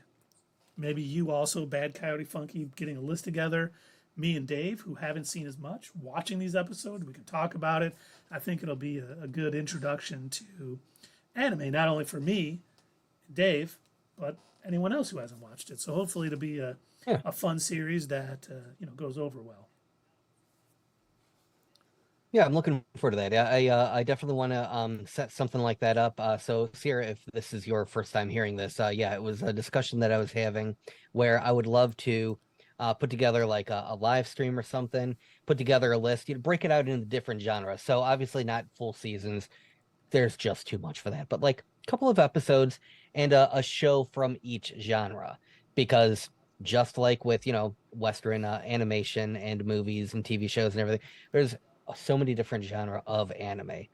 [SPEAKER 1] maybe you also, Bad Coyote Funky, getting a list together. Me and Dave, who haven't seen as much, watching these episodes. We can talk about it. I think it'll be a good introduction to anime, not only for me, Dave, but anyone else who hasn't watched it. So hopefully it'll be a fun series that goes over well.
[SPEAKER 2] Yeah, I'm looking forward to that. I definitely want to set something like that up. So Sierra, if this is your first time hearing this, yeah, it was a discussion that I was having where I would love to put together like a live stream or something, put together a list, break it out into different genres. So obviously not full seasons. There's just too much for that, but like a couple of episodes and a show from each genre, because just like with Western animation and movies and TV shows and everything, there's so many different genre of anime.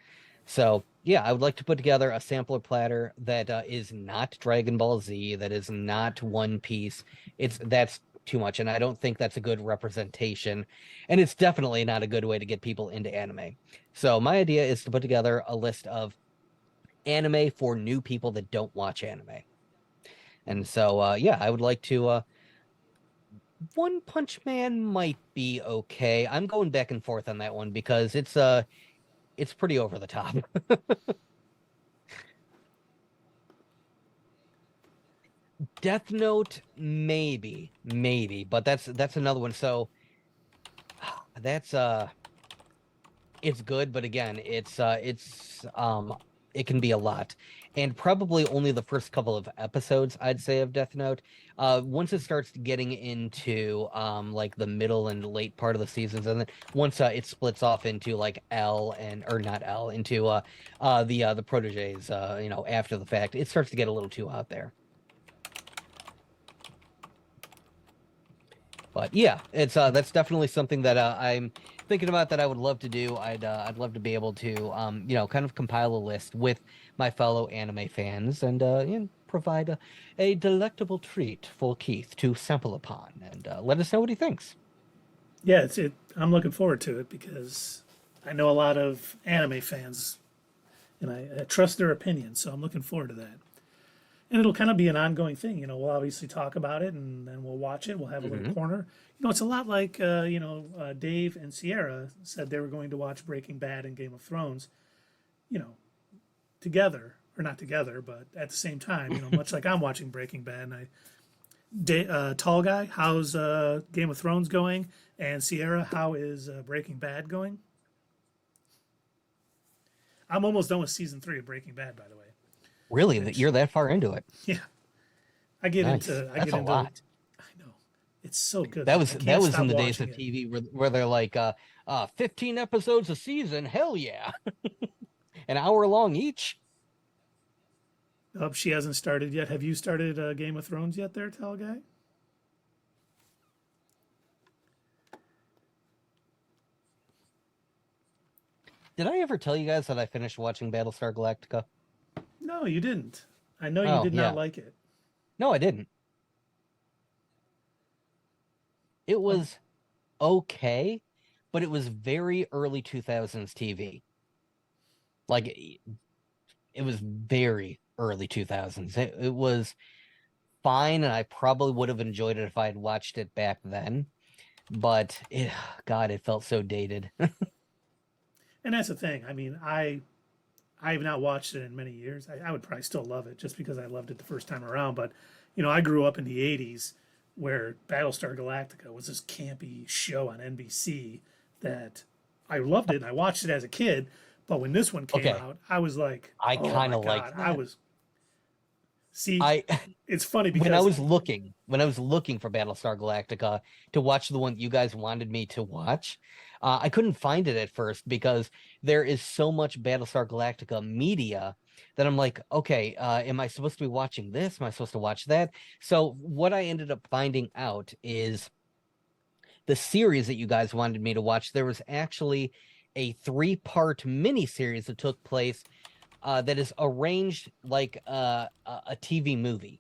[SPEAKER 2] So yeah, I would like to put together a sampler platter that is not Dragon Ball Z, that is not One Piece. That's too much, and I don't think that's a good representation, and it's definitely not a good way to get people into anime. So my idea is to put together a list of anime for new people that don't watch anime. And so yeah, I would like to One Punch Man might be okay. I'm going back and forth on that one because it's pretty over the top. Death Note, maybe, but that's another one. So that's it's good, but again, it can be a lot. And probably only the first couple of episodes, I'd say, of Death Note. Once it starts getting into like the middle and late part of the seasons, and then once it splits off into like L and or not L into the proteges, after the fact, it starts to get a little too out there. But yeah, it's that's definitely something that I'm thinking about that I would love to do. I'd love to be able to kind of compile a list with my fellow anime fans and provide a delectable treat for Keith to sample upon and let us know what he thinks.
[SPEAKER 1] Yeah, I'm looking forward to it because I know a lot of anime fans, and I trust their opinions. So I'm looking forward to that. And it'll kind of be an ongoing thing. We'll obviously talk about it, and then we'll watch it. We'll have a little corner. It's a lot like Dave and Sierra said they were going to watch Breaking Bad and Game of Thrones, together or not together, but at the same time. Much like I'm watching Breaking Bad. And Tall Guy, how's Game of Thrones going? And Sierra, how is Breaking Bad going? I'm almost done with season 3 of Breaking Bad, by the way.
[SPEAKER 2] Really, that you're that far into it?
[SPEAKER 1] Yeah, I get
[SPEAKER 2] Nice.
[SPEAKER 1] into.
[SPEAKER 2] That's a lot.
[SPEAKER 1] I know. It's so good.
[SPEAKER 2] That
[SPEAKER 1] Though.
[SPEAKER 2] was
[SPEAKER 1] I
[SPEAKER 2] that
[SPEAKER 1] can't
[SPEAKER 2] was
[SPEAKER 1] stop
[SPEAKER 2] in the days
[SPEAKER 1] watching
[SPEAKER 2] of
[SPEAKER 1] it.
[SPEAKER 2] TV where they're like 15 episodes a season, hell yeah. An hour long each.
[SPEAKER 1] Oh, she hasn't started yet. Have you started Game of Thrones yet, there, tall guy?
[SPEAKER 2] Did I ever tell you guys that I finished watching Battlestar Galactica?
[SPEAKER 1] No, you didn't. I know you
[SPEAKER 2] Oh,
[SPEAKER 1] did not
[SPEAKER 2] yeah.
[SPEAKER 1] like it.
[SPEAKER 2] No, I didn't. It
[SPEAKER 1] Um,
[SPEAKER 2] was okay, but it was very early 2000s TV. Like it was very early 2000s. It was fine, and I probably would have enjoyed it if I had watched it back then. But God, it felt so dated.
[SPEAKER 1] and that's the thing. I mean, I have not watched it in many years. I would probably still love it just because I loved it the first time around. But I grew up in the '80s where Battlestar Galactica was this campy show on NBC that I loved it and I watched it as a kid. But when this one came
[SPEAKER 2] Okay,
[SPEAKER 1] out, I was like,
[SPEAKER 2] I
[SPEAKER 1] oh
[SPEAKER 2] kind
[SPEAKER 1] my
[SPEAKER 2] of
[SPEAKER 1] God.
[SPEAKER 2] liked that.
[SPEAKER 1] See,
[SPEAKER 2] I
[SPEAKER 1] it's funny
[SPEAKER 2] when I
[SPEAKER 1] because,
[SPEAKER 2] was looking for Battlestar Galactica to watch the one that you guys wanted me to watch, I couldn't find it at first because there is so much Battlestar Galactica media that I'm like, okay, am I supposed to be watching this? Am I supposed to watch that? So what I ended up finding out is the series that you guys wanted me to watch. There was actually a 3-part miniseries that took place that is arranged like a TV movie.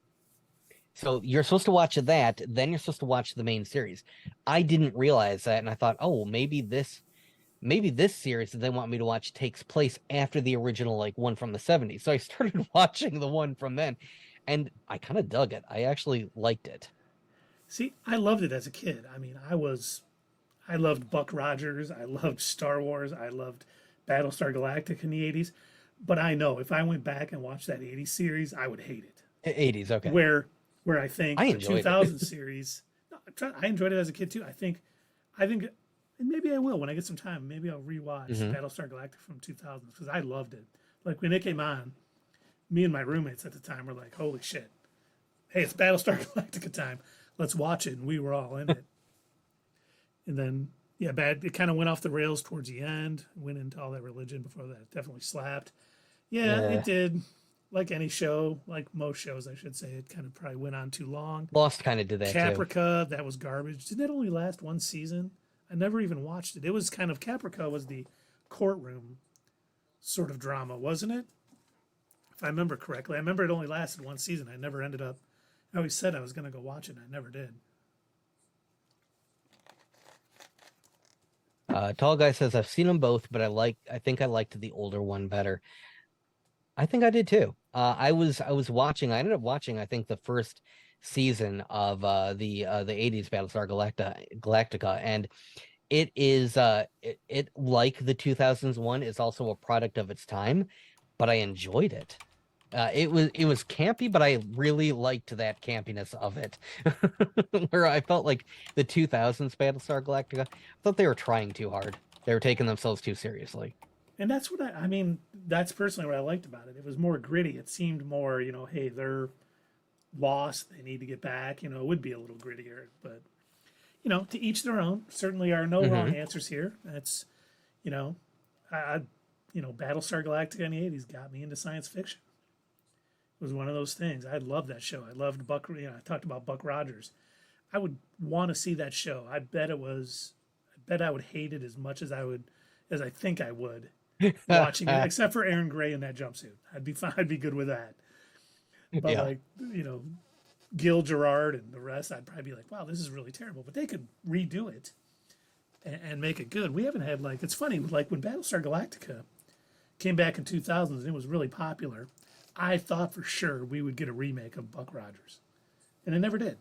[SPEAKER 2] So you're supposed to watch that, then you're supposed to watch the main series. I didn't realize that, and I thought, oh, maybe this series that they want me to watch takes place after the original like one from the 70s. So I started watching the one from then, and I kind of dug it. I actually liked it.
[SPEAKER 1] see, I loved it as a kid. I mean, I loved Buck Rogers. I loved Star Wars. I loved Battlestar Galactica in the '80s. But I know if I went back and watched that '80s series, I would hate it.
[SPEAKER 2] 80s, okay.
[SPEAKER 1] Where I
[SPEAKER 2] I
[SPEAKER 1] think the
[SPEAKER 2] enjoyed it.
[SPEAKER 1] 2000 series, no, I enjoyed it as a kid too. I think, and maybe I will when I get some time. Maybe I'll rewatch
[SPEAKER 2] Hmm.
[SPEAKER 1] Battlestar Galactica from 2000 because I loved it. Like when it came on, me and my roommates at the time were like, "Holy shit! Hey, it's Battlestar Galactica time. Let's watch it." And we were all in it. And then, yeah, bad. It kind of went off the rails towards the end. Went into all that religion before that. It definitely slapped. Yeah, it
[SPEAKER 2] Yeah.
[SPEAKER 1] did. Like any show, like most shows, I should say, it kind of probably went on too long.
[SPEAKER 2] Lost kind of did that too.
[SPEAKER 1] Caprica, that was garbage. Didn't it only last one season? I never even watched it. It was kind of Caprica was the courtroom sort of drama, wasn't it? If I remember correctly. I remember it only lasted one season. I never ended up. I always said I was going to go watch it, and I never did.
[SPEAKER 2] Tall guy says I've seen them both, but I think I liked the older one better. I think I did too. I was watching. I ended up watching. I think the first season of the '80s Battlestar Galactica, and it is it like the 2000s one is also a product of its time, but I enjoyed it. It was campy, but I really liked that campiness of it. Where I felt like the 2000s Battlestar Galactica, I thought they were trying too hard. They were taking themselves too seriously.
[SPEAKER 1] And that's what I mean, that's personally what I liked about it. It was more gritty. It seemed more, hey, they're lost. They need to get back. It would be a little grittier, but, to each their own. Certainly are no wrong
[SPEAKER 2] Hmm.
[SPEAKER 1] answers here. That's, you know, I Battlestar Galactica in the '80s got me into science fiction. It was one of those things. I loved that show. I loved Buck. I talked about Buck Rogers. I would want to see that show. I bet it was. I bet I would hate it as much as as I think I would, watching it. Except for Aaron Gray in that jumpsuit, I'd be fine. I'd be good with that. But
[SPEAKER 2] Yeah.
[SPEAKER 1] like Gil Gerard and the rest, I'd probably be like, wow, this is really terrible. But they could redo it and make it good. We haven't had it's funny like when Battlestar Galactica came back in 2000s and it was really popular. I thought for sure we would get a remake of Buck Rogers, and it never did.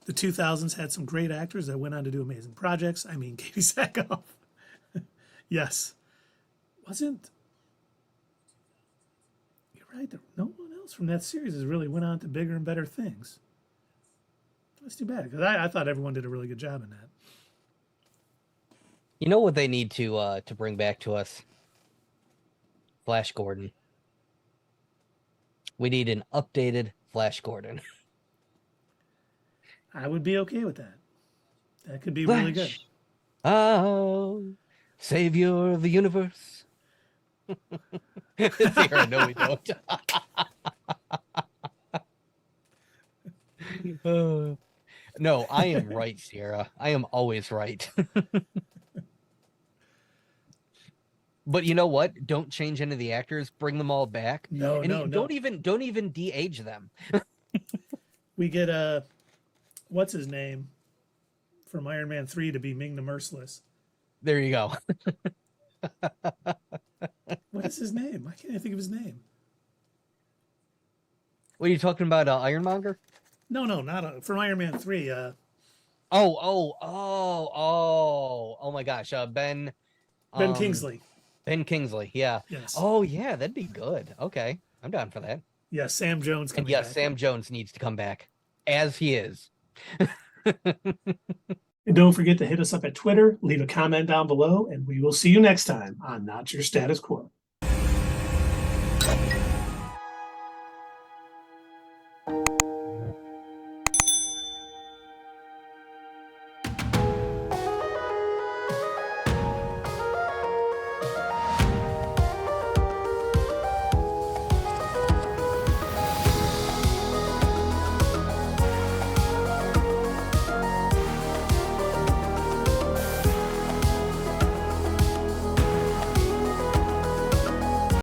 [SPEAKER 1] The 2000s had some great actors that went on to do amazing projects. I mean, Katie Sackhoff. Yes. Wasn't. You're right. No one else from that series has really went on to bigger and better things. That's too bad because I thought everyone did a really good job in that.
[SPEAKER 2] You know what they need to bring back to us? Flash Gordon. We need an updated Flash Gordon.
[SPEAKER 1] I would be okay with that. That could be really good.
[SPEAKER 2] Oh, savior of the universe. Sierra, no, we don't. No, I am right, Sierra. I am always right. But you know what? Don't change any of the actors. Bring them all back.
[SPEAKER 1] No,
[SPEAKER 2] and
[SPEAKER 1] no,
[SPEAKER 2] don't even de-age them.
[SPEAKER 1] We get what's his name from Iron Man 3 to be Ming the Merciless.
[SPEAKER 2] There you go.
[SPEAKER 1] What is his name? Why can't I think of his name?
[SPEAKER 2] What are you talking about? Ironmonger?
[SPEAKER 1] No, not from Iron Man 3.
[SPEAKER 2] Oh my gosh.
[SPEAKER 1] Ben Kingsley.
[SPEAKER 2] Ben Kingsley, yeah.
[SPEAKER 1] Yes.
[SPEAKER 2] Oh yeah, that'd be good. Okay. I'm down for that.
[SPEAKER 1] Yeah, Sam Jones
[SPEAKER 2] And
[SPEAKER 1] coming
[SPEAKER 2] yes,
[SPEAKER 1] back.
[SPEAKER 2] Sam Jones needs to come back as he is.
[SPEAKER 1] And don't forget to hit us up at Twitter, leave a comment down below, and we will see you next time on Not Your Status Quo.